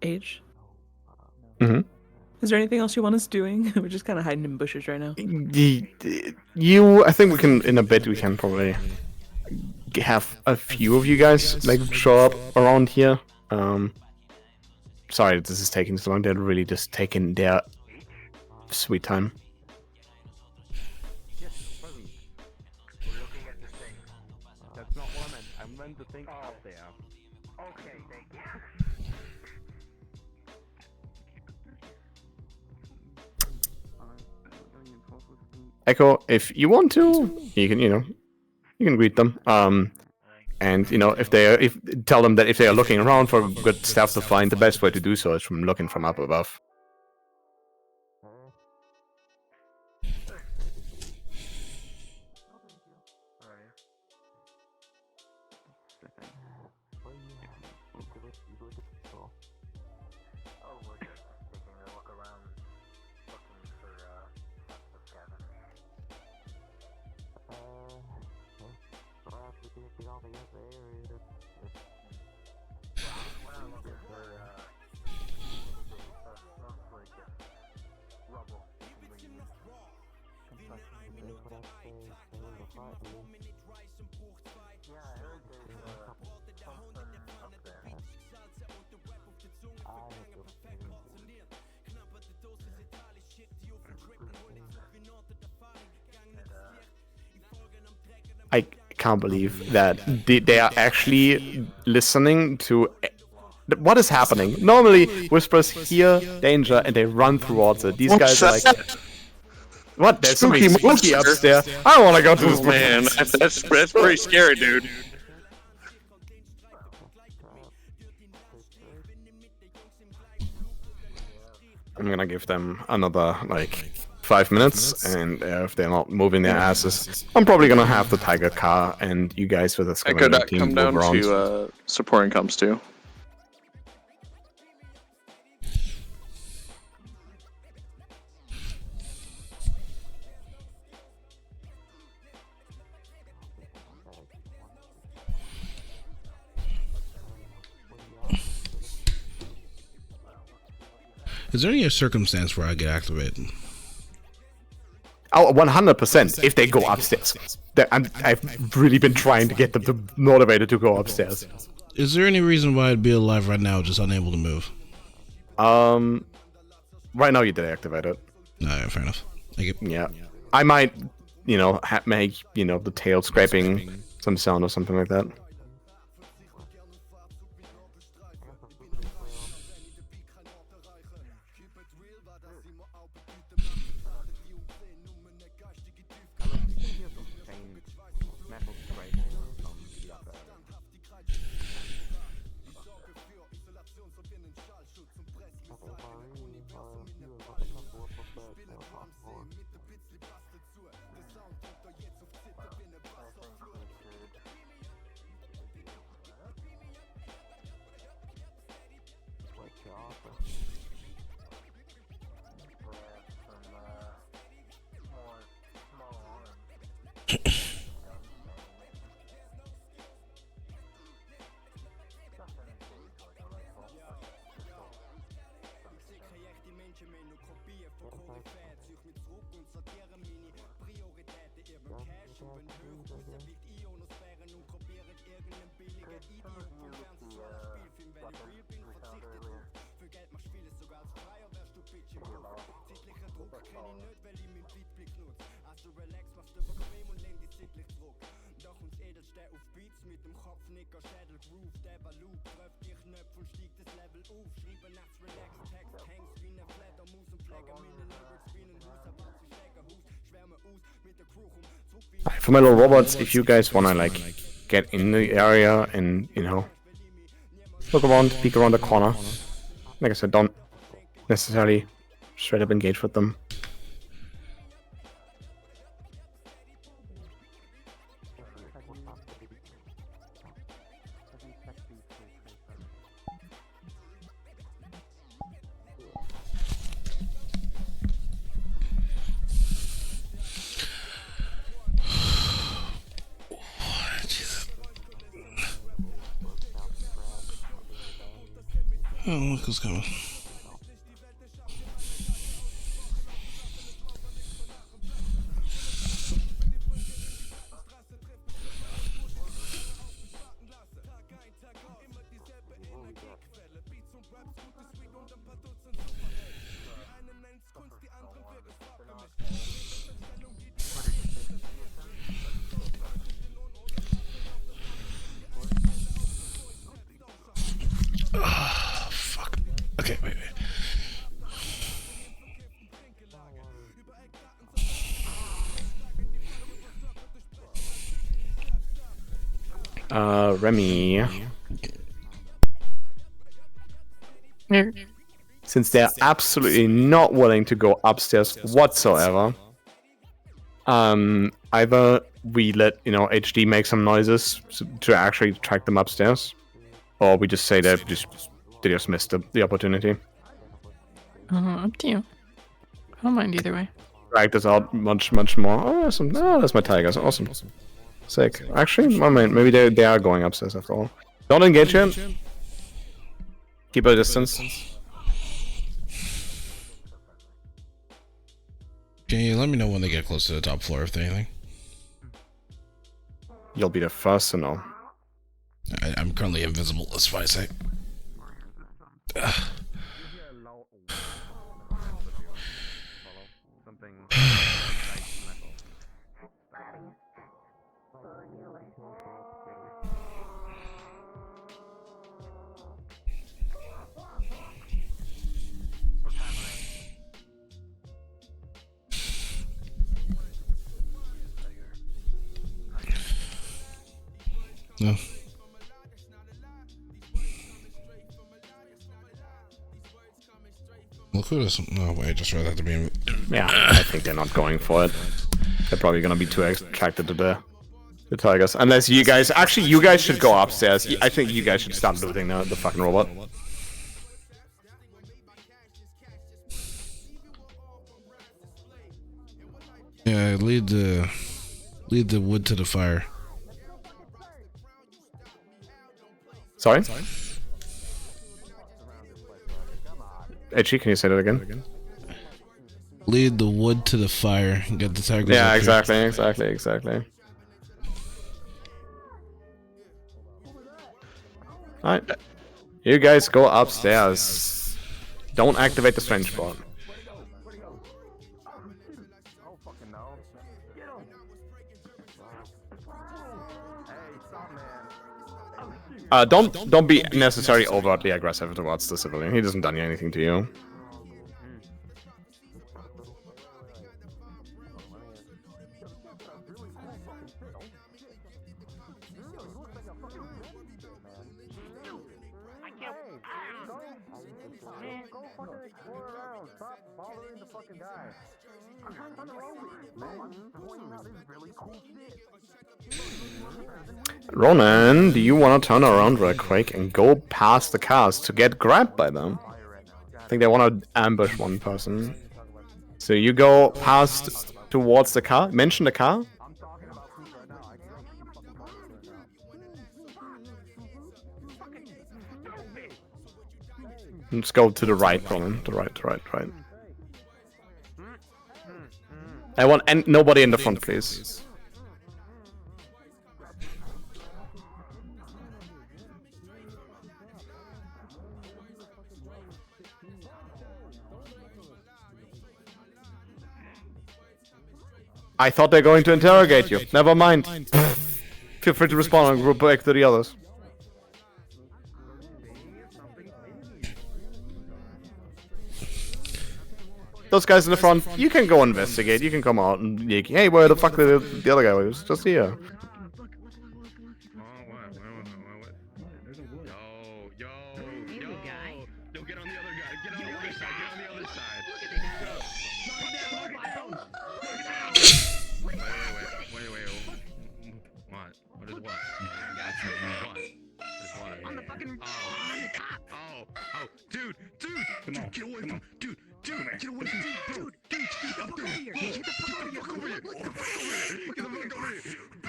Age. Mm-hmm. Is there anything else you want us doing? We're just kind of hiding in bushes right now. I think we can, in a bit, we can probably have a few of you guys like show up around here. Sorry this is taking so long. They're really just taking their sweet time. That's not what I meant. I meant the thing out there. Okay, thank you. Echo, if you want to, you can greet them. And tell them that if they are looking around for good stuff to find, the best way to do so is from looking from up above. I can't believe that they are actually listening to what is happening. Normally, whispers hear danger and they run towards it. These guys are like, what? There's something spooky upstairs. I don't want to go to this man. That's pretty scary, dude. I'm gonna give them another like 5 minutes, and if they're not moving their asses, I'm probably gonna have the Tiger car and you guys with the Scavenger team come down move around. to supporting comms too. Is there any circumstance where I get activated? Oh, 100%. If they go upstairs, I've really been trying to get them to motivated to go upstairs. Is there any reason why I'd be alive right now, just unable to move? Right now you deactivate it. No, yeah, fair enough. Yeah, I might, make the tail scraping some sound or something like that. For my little robots, if you guys wanna like get in the area and look around, peek around the corner. Like I said, don't necessarily straight up engage with them. Oh, look who's coming. Oh, fuck. Okay, wait. Remy. Since they're absolutely not willing to go upstairs whatsoever, either we let HD make some noises to actually track them upstairs, or we just say that they just missed the opportunity. Up to you. I don't mind either way. Drag this out much more. Oh, awesome. Oh, that's my tigers. Awesome. Sick. Actually, maybe they are going upstairs after all. Don't engage him. Keep a distance. Can you let me know when they get close to the top floor, if anything? You'll be the first to know. I'm currently invisible, that's why I say. No. Look who does. No, wait, just rather to be. Yeah, I think they're not going for it. They're probably gonna be too attracted to the tigers. Unless you guys, actually, you guys should go upstairs. I think you guys should start looting the fucking robot. Yeah, lead the wood to the fire. Sorry? Edgy, can you say that again? Lead the wood to the fire and get the tigers. Yeah, exactly. Alright. You guys go upstairs. Don't activate the strange bot. Don't be necessarily overtly aggressive towards the civilian. He hasn't done anything to you. Man, go fucking explore around. Stop bothering the fucking guy. I'm trying to find the road. Man, I'm pointing out this really cool shit. Ronan, do you want to turn around real quick and go past the cars to get grabbed by them? I think they want to ambush one person. So you go past towards the car. Mention the car. Let's go to the right, Ronan. The right. I want nobody in the front, please. I thought they're going to interrogate you. Never mind. Feel free to respond and group back to the others. Those guys in the front, you can go investigate. You can come out and like, hey, where the fuck did the other guy was? Just here.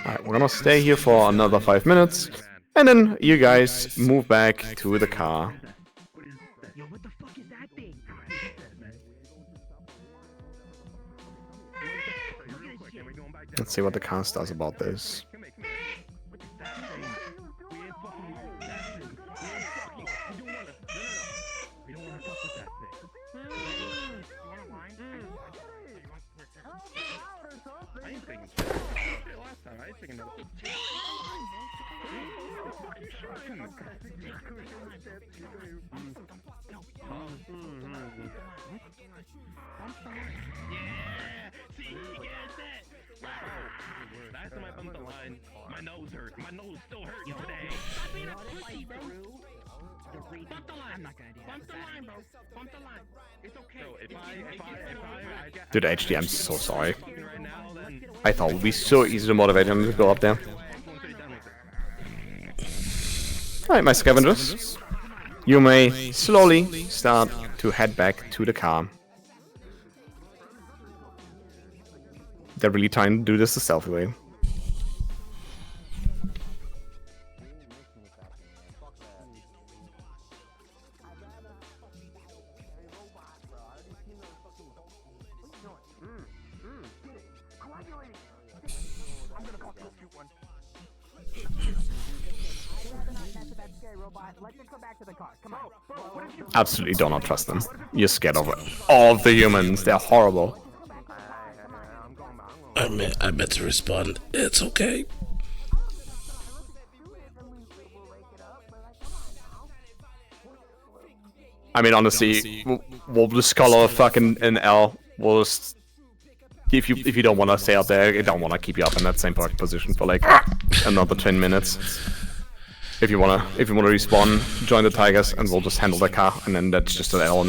Alright, we're gonna stay here for another 5 minutes, and then you guys move back to the car. Let's see what the cast does about this. My nose hurts. My nose still hurts today. Bump the line. I'm not gonna do that. Bump the line, bro. Bump the line. It's okay. Dude, HD, I'm so sorry. I thought it would be so easy to motivate him to go up there. Alright, my scavengers. You may slowly start to head back to the car. They're really trying to do this the stealthy way. Absolutely do not trust them. You're scared of all of the humans. They're horrible. I meant to respond. It's okay. I mean, honestly, we'll just call a fucking an L. We'll just if you don't want to stay out there, I don't want to keep you up in that same parking position for like another 10 minutes. If you wanna respawn, join the Tigers, and we'll just handle the car, and then that's just an L on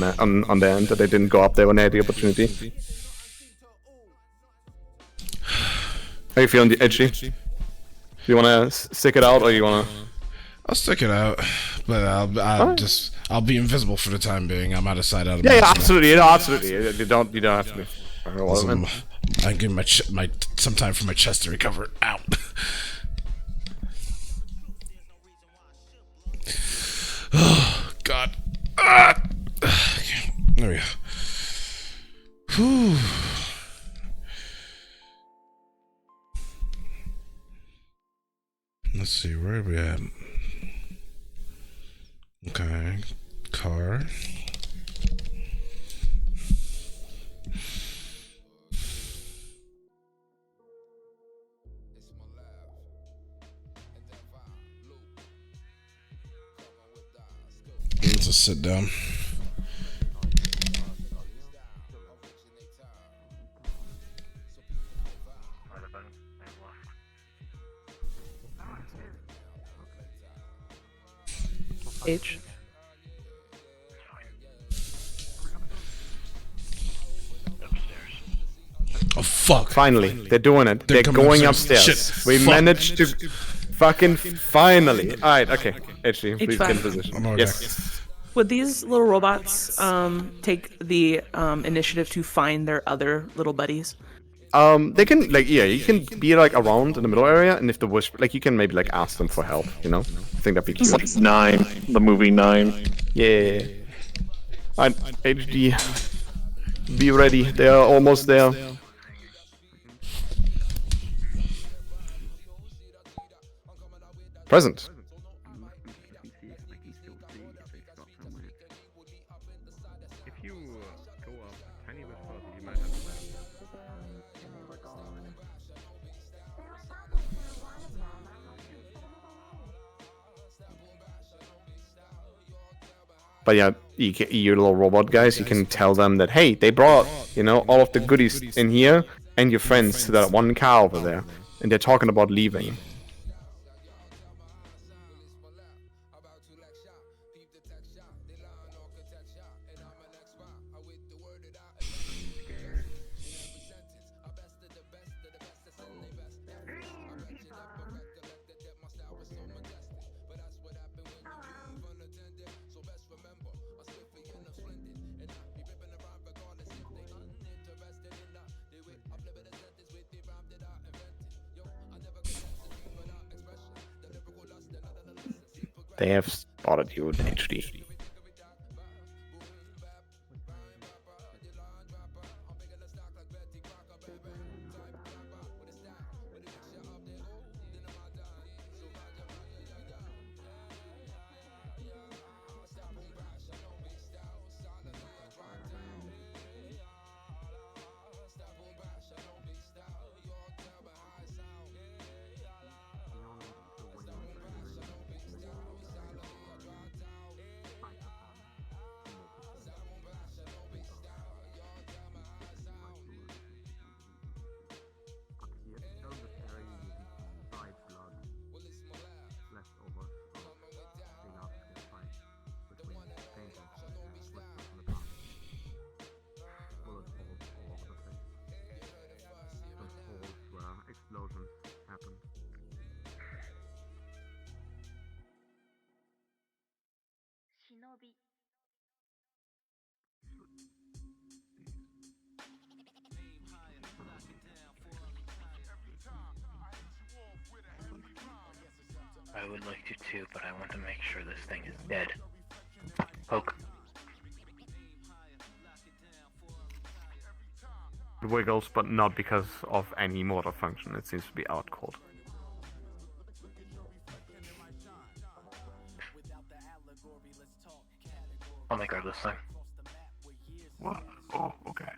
their end that they didn't go up there when they had the opportunity. How you feeling, Edgy? Do you wanna stick it out, or you wanna? I'll stick it out, but I'll be invisible for the time being. I'm out of sight, out of mind. Yeah, absolutely. You don't have to be. I give my some time for my chest to recover. Ow. Oh God. There we go. Whew. Let's see, where are we at? Okay, car. Let's just sit down. H. fuck. Finally, they're doing it. They're coming going upstairs. upstairs. Shit. We Fuck. managed to fucking finally. Alright, okay. HG, please get in HVAC. position. Yes. Would these little robots take the initiative to find their other little buddies? They can you can be like around in the middle area, and if the wish, you can maybe ask them for help. I think that'd be cute. It's like 9, the movie 9. Yeah. Alright, HD, be ready. They are almost there. Present. But yeah, you little robot guys, you can tell them that, hey, they brought, all of the goodies in here and your friends to that one car over there. And they're talking about leaving. They have spotted you in HD. I would like to too, but I want to make sure this thing is dead. Poke. It wiggles, but not because of any motor function. It seems to be out cold. I'll make guard this thing. What? Oh, okay.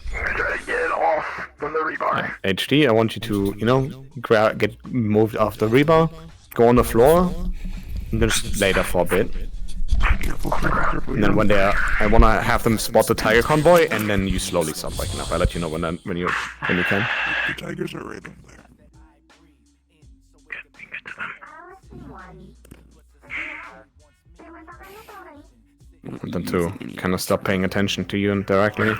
Try to get it off from the rebar. HD, I want you to, get moved off the rebar, go on the floor, and then just lay there for a bit. And then when I want to have them spot the tiger convoy, and then you slowly start waking up. I'll let you know when you can. The tigers are right over there. Get to them. I want them to kind of stop paying attention to you directly.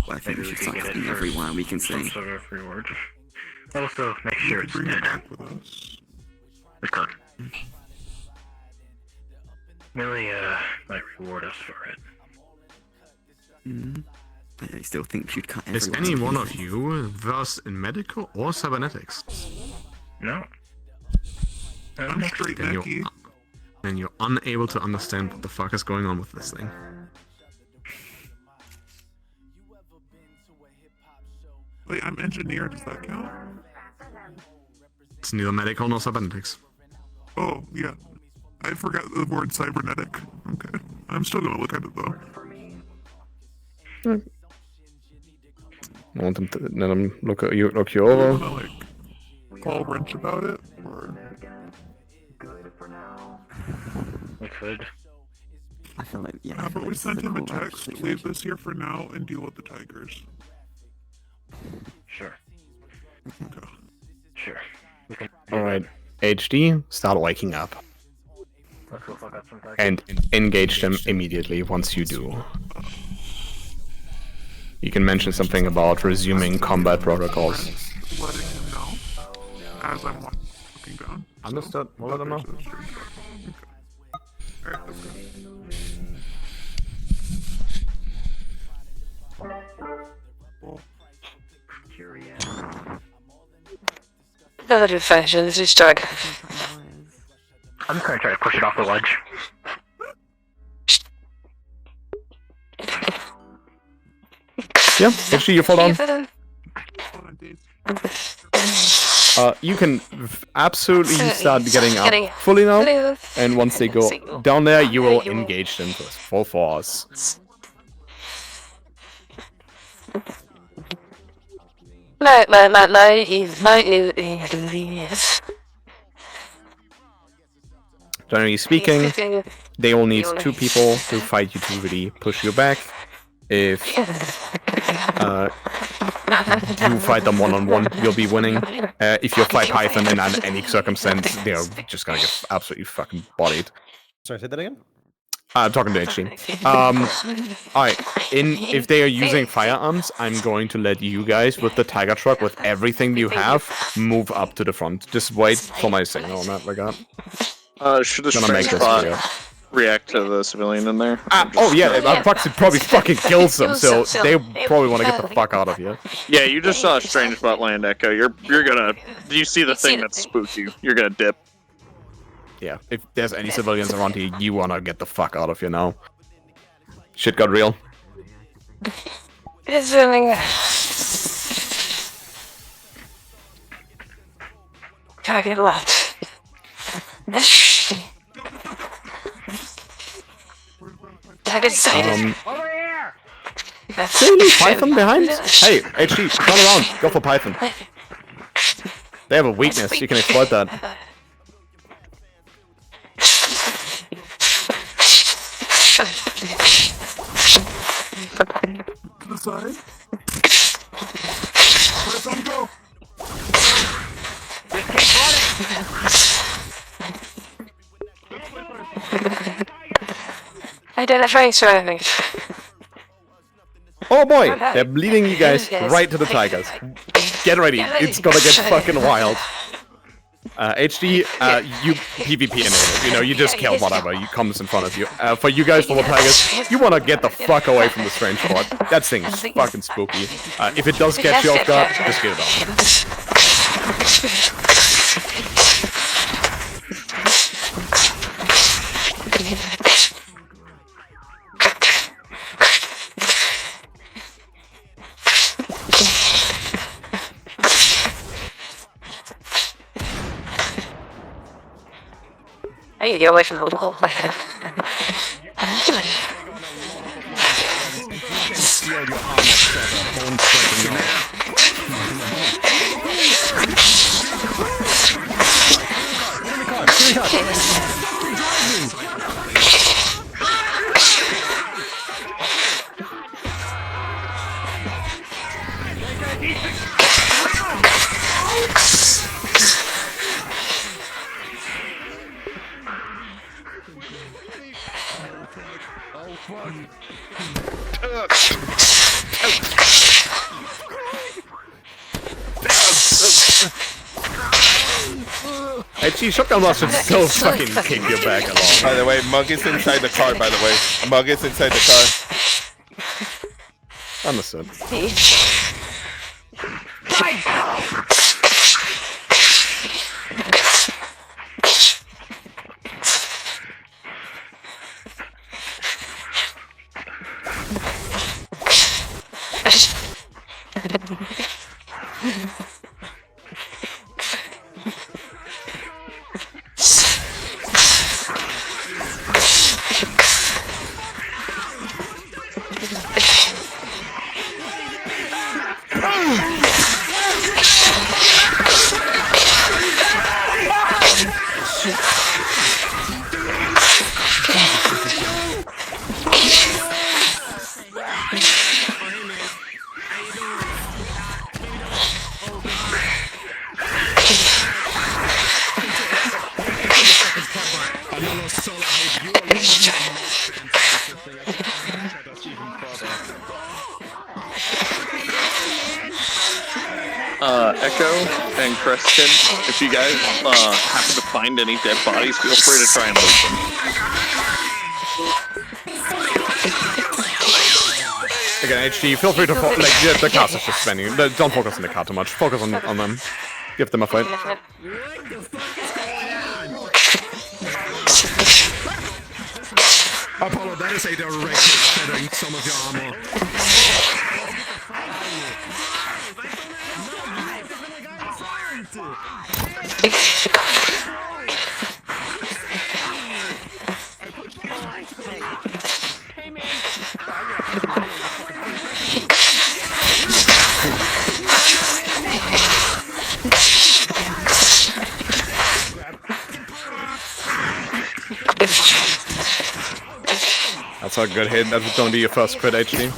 I think we should start getting everyone we can see. Sort of reward. Also, make sure it's dead. It's gone. Millie might reward us for it. I still think we should cut everyone. Is any one of you versed in medical or cybernetics? No. I'm straight necky. And you're unable to understand what the fuck is going on with this thing. Wait, I'm engineer, does that count? It's neither medical nor cybernetics. Oh, yeah. I forgot the word cybernetic. Okay. I'm still gonna look at it though. I want them to let them look you over. Do you wanna, call Wrench about it? Or... We could. I feel like, yeah. But we sent him a text. Leave this here for now and deal with the tigers. Sure. Okay. Sure. Alright, HD, start waking up. and engage them immediately once you do. You can mention something about resuming combat protocols. Letting him know as I'm looking down. Understood. We'll let him know. Alright, let's go. No, that is fine. This is dog. I'm just gonna try to push it off the ledge. Yeah, actually you fall down. You can absolutely start getting up fully now, and once they go down there, you will engage them with full force. Generally speaking, they will need 2 people to fight you to really push you back. If you fight them one-on-one, you'll be winning. If you fight Python in any circumstance, they're just gonna get absolutely fucking bodied. Sorry, say that again? I'm talking to HG. Alright, if they are using firearms, I'm going to let you guys, with the Tiger Truck, with everything you have, move up to the front. Just wait for my signal in that regard. Should the strange bot react to the civilian in there? Oh yeah, probably fucking kills them, so they probably want to get the fuck out of here. Yeah, you just saw a strange bot land echo. You're gonna... You see the thing that spooked you. You're gonna dip. Yeah, if there's any civilians around here, you wanna get the fuck out of here now. Shit got real. It's something. Target left. Target sighted. Over here! Really? Python behind? Hey, HG, turn around. Go for Python. They have a weakness. You can exploit that. To the side. Where's on go? Identifying surroundings. Oh boy, they're leading you guys right to the tigers. Get ready, it's gonna get fucking wild. HD, you PvP enabled. You know, you just kill whatever comes in front of you. For you guys, for the tigers, you wanna get the fuck away from the strange spot. That thing's fucking spooky. If it does catch you off guard, just get it on. I need to get away from the wall. Hey, Shotgun Blaster still fucking kick your back along. By the way, Mug is inside the car, by the way. Mug is inside the car. Understood. Echo and Creston, if you guys happen to find any dead bodies, feel free to try and loot them. Again, HD, feel free to the cast is just spending. Don't focus on the card too much. Focus on them. Give them a fight. Apollo, that is a direct shedding some of your armor. That's a good hit. That's going to be your first crit, HD.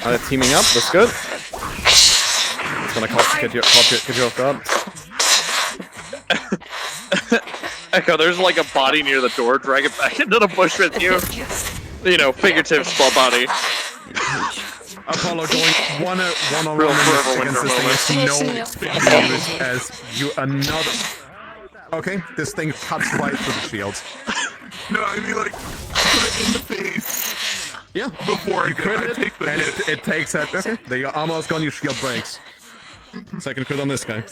They're teaming up. That's good. It's going to get you off guard. Echo, there's like a body near the door. Drag it back into the bush with you. You know, figurative small body. Apollo going one-on-one Real forever against winter this thing moment. is no use as you are not... Okay, this thing cuts right through the shield. No, I mean like put it in the face. Yeah. Before You crit I it, take the and hit. it takes that. Okay. Your armor is gone, your shield breaks. Second crit on this guy.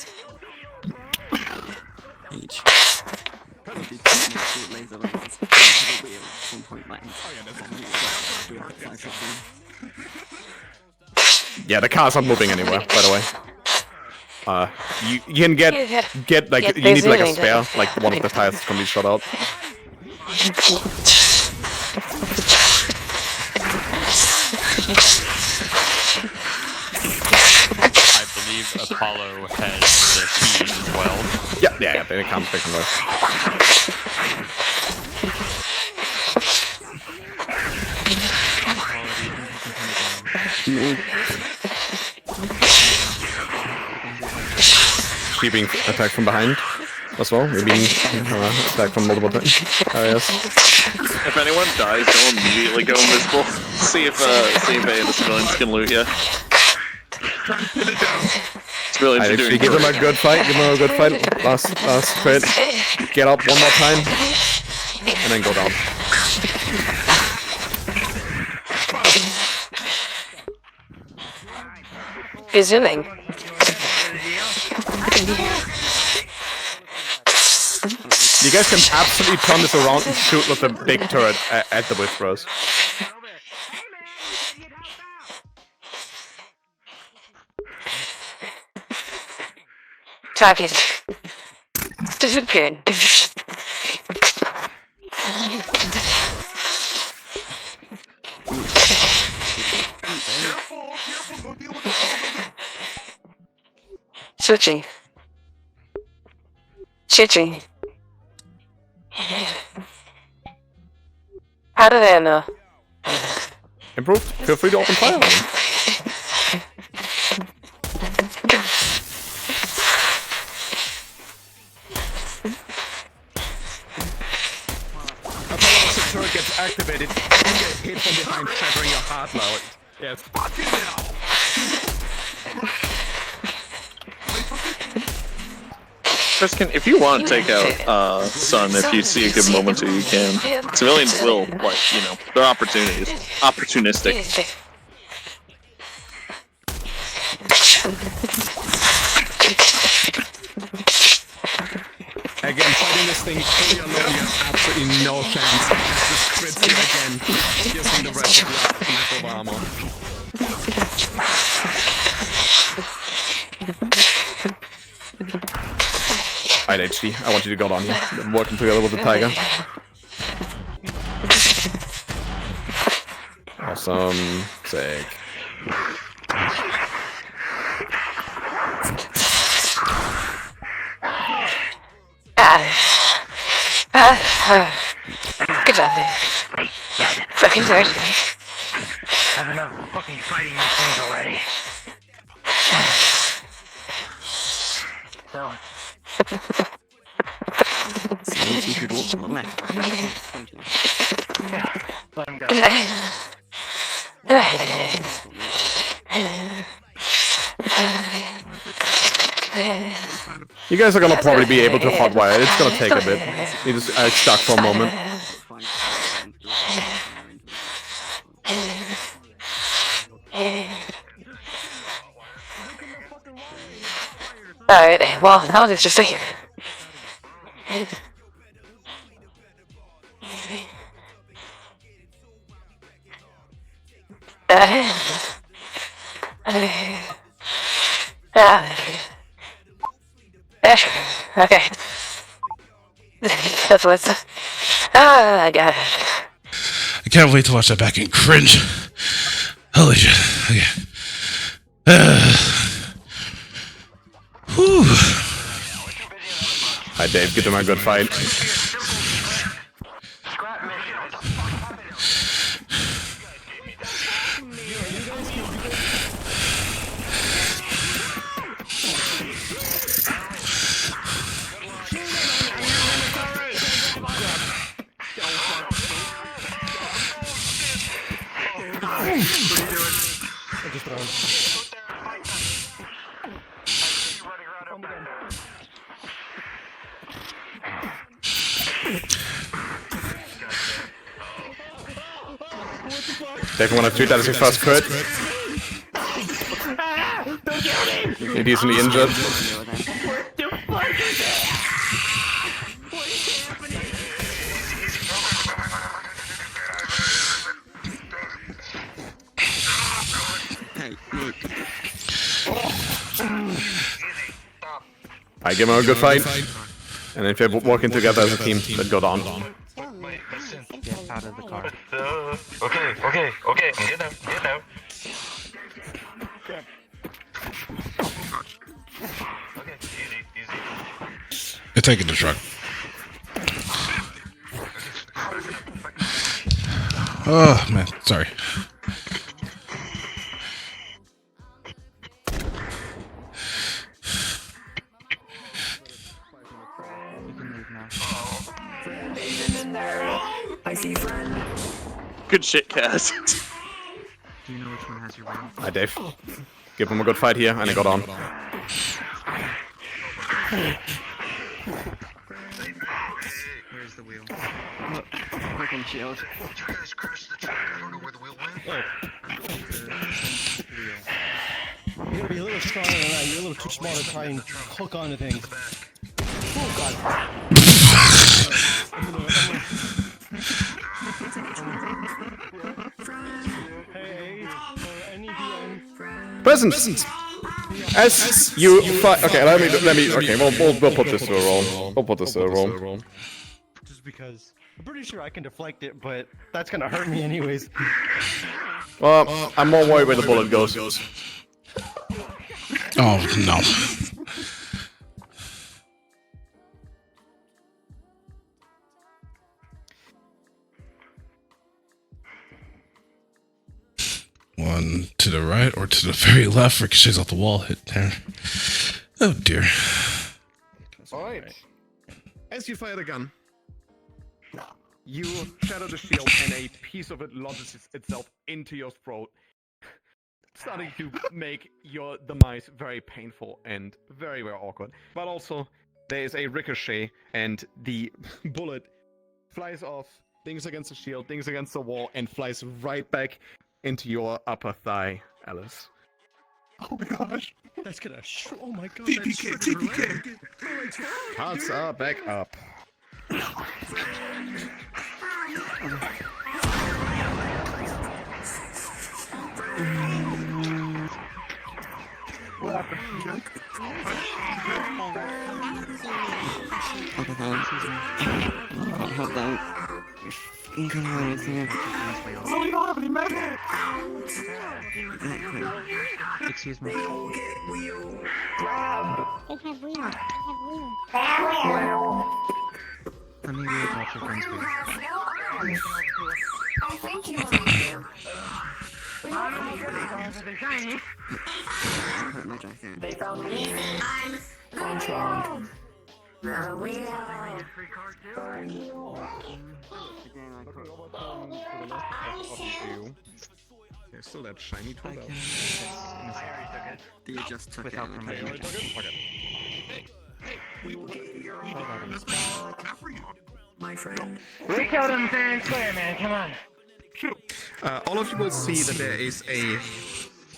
Yeah, the car's not moving anywhere, by the way. You can get like, you need like a spare, like one of the tires can be shot out. I believe Apollo has the keys as well. Yeah, they can work. She being attacked from behind as well. We're being attacked from multiple areas. If anyone dies, don't immediately go invisible. See if any of the civilians can loot you. It's really Actually, give them a good fight. Last crit. Get up one more time, and then go down. Resuming. You guys can absolutely turn this around and shoot with the big turret at the Whisperers. Target. Disappeared. Switching. Switching. How do they know? Improved. Feel free to open fire on them. Apollo, the turret gets activated, you get hit from behind, shattering your heart loud. Yes. Fucking hell! Tristan, if you want to take out Sun, if you see a good moment to, you can. Civilians will, like, you know, they're opportunistic. Again, fighting this thing fully alone, you have absolutely no chance. Just crits you again, using the rest of your leftover armor. Alright, HD, I want you to go down here. I'm working together with the tiger. Awesome. Sick. Good job, dude. Fucking third. Have enough fucking fighting these things already. So. You should walk to the left. Yeah, let him go. You guys are gonna probably be able to hotwire. It's gonna take a bit. You just stuck for a moment. Alright, well, now it's just a... Okay. That's what's... I got it. I can't wait to watch that back and cringe. Holy shit. Okay. Whew. Hi Dave, give them a good fight. Dave, you want to treat that as your first crit? You're decently injured. I give him a good fight. And if you're working together as a team, then go down. Get out of the car. Okay, I'm getting out, Okay, easy. You're taking the truck. Oh, man, sorry. Good shit, Cass. Do you know which one has your wheel? Hi Dave. Give him a good fight here, and he got on. Where's the wheel? Fucking shield. Did you guys crash the truck? I don't know where the wheel went. You gotta be a little stronger than that. You're a little too small to try and hook onto things. Oh god. Presents. As you fight. Okay, let me. Okay, we'll put this to a roll. We'll put this to a roll. Just because I'm pretty sure I can deflect it, but that's gonna hurt me anyways. Well, I'm more worried where the bullet goes. Oh no. One to the right or to the very left, ricochets off the wall, hit there. Oh dear. Alright. As you fire the gun, you shatter the shield and a piece of it lodges itself into your throat, starting to make your demise very painful and very, very awkward. But also, there is a ricochet and the bullet flies off, dings against the shield, dings against the wall, and flies right back into your upper thigh, Alice. Oh my gosh. That's gonna oh my god. TPK, TPK. Cards are back up. Hold on. You can hold it here. Oh, we don't have any medic! Excuse me. They have wheels. Let me read about your friend's wheel. Thank you. They found me. I'm strong. There's still that shiny tool. You just took it. Without permission. Okay. My friend. We killed him fair and square, man. Come on. All of you will see that there is a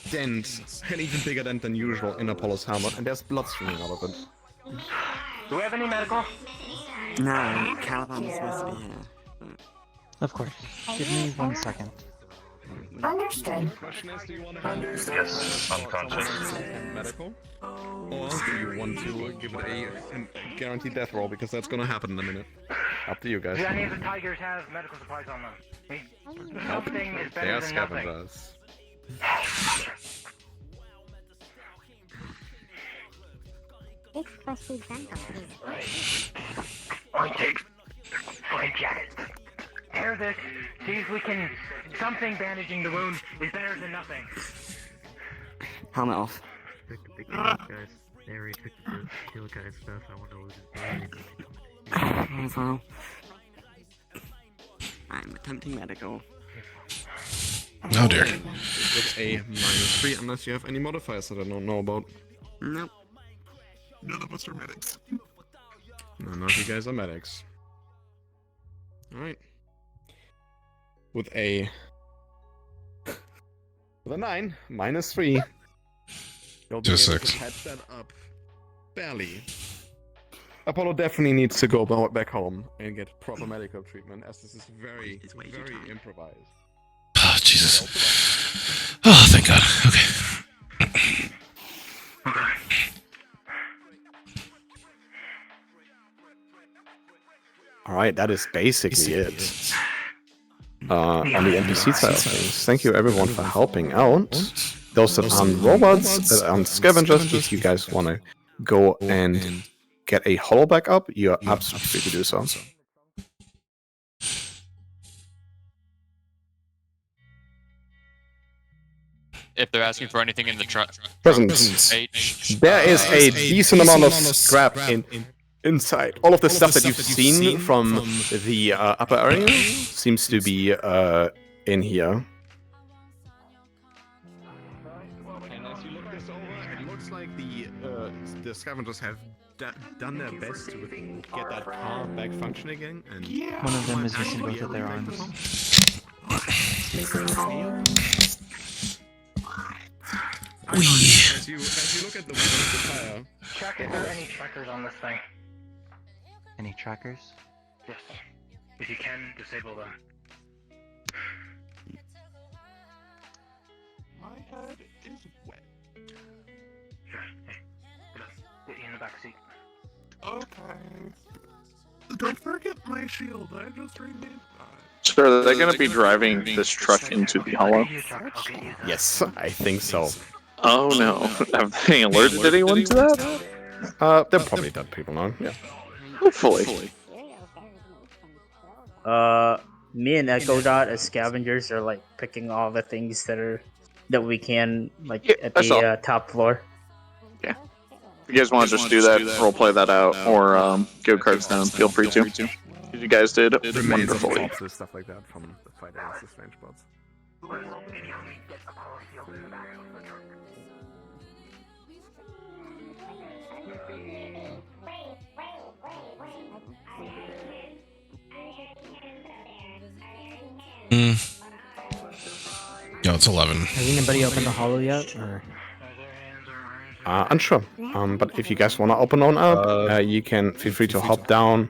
dent, an even bigger dent than usual, in Apollo's helmet, and there's blood streaming out of it. Do we have any medical? No, Caliban's supposed to be here. Of course. Give me 1 second. Understood. Yes, unconscious. Medical? Or do you want to give it a guaranteed death roll, because that's gonna happen in a minute. Up to you guys. Do any of the tigers have medical supplies on them? Something is They better are than nothing. scavengers. This crusty dental is Okay, jacket. Tear this. See if we can. Something bandaging the wound is better than nothing. Helmet off. Guys, they already took the kill guy's stuff. I want to lose his body. I'm attempting medical. Oh dear. It's a -3 unless you have any modifiers that I don't know about. Nope. None of us are medics. None of you guys are medics. Alright. With a 9, -3. You'll be Just able to 6. patch that up. Barely. Apollo definitely needs to go back home and get proper medical treatment, as this is very improvised. Oh, Jesus. Oh, thank God. Okay. Alright, that is basically it. On the NPC side of things, thank you everyone for helping out. Those that aren't robots, that aren't scavengers, if you guys want to go and get a holo back up, you're absolutely free to do so. If they're asking for anything in the truck. Presents. There is a decent amount of scrap inside. All of the stuff that you've seen from the upper area seems to be in here. And as you look this over, it looks like the scavengers have done their best to get that car back functioning again. And One of them is missing both of their arms. As you look at the tire, Check if there are any trackers on this thing. Any trackers? Yes. If you can, disable them. my head is wet. Sure. Hey, get you in the back seat. Okay. Don't forget my shield. I just renamed So are they going to be driving this truck into the hollow? Yes, I think so. Oh no. Have they alerted anyone to that? They're probably dead people now. Yeah. Hopefully. Me and Echo Dot as scavengers are like picking all the things that we can like at the top floor. Yeah. If you guys want to just do that, roleplay that out, or go cards down, feel free to. You guys did wonderfully. Stuff like that from the fight against the strange bots. Yo, it's 11. Has anybody opened the holo yet? Or? Unsure. But if you guys want to open one up, you can feel free to hop down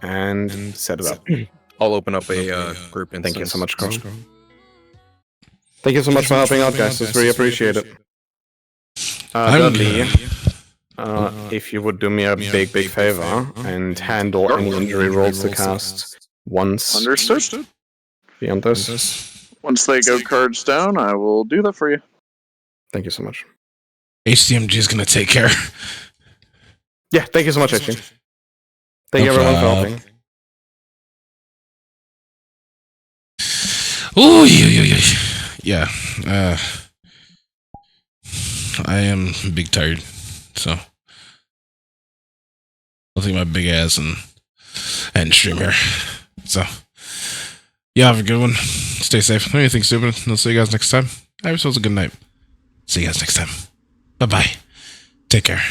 and set it up. I'll open up a group instance. Thank you so much, Carl. Thank you so much for helping out, guys. It's very appreciated. Dudley, if you would do me a big favor and handle any injury rolls to cast once. Understood. Beyond this. Once they go cards down, I will do that for you. Thank you so much. HDMG is going to take care. Yeah, thank you so much, HG. Thank you everyone for helping. Ooh, yeah. I am big tired, so I'll take my big ass and stream here. So, yeah, have a good one. Stay safe. Don't anything stupid. I'll see you guys next time. Have yourselves a good night. See you guys next time. Bye-bye. Take care.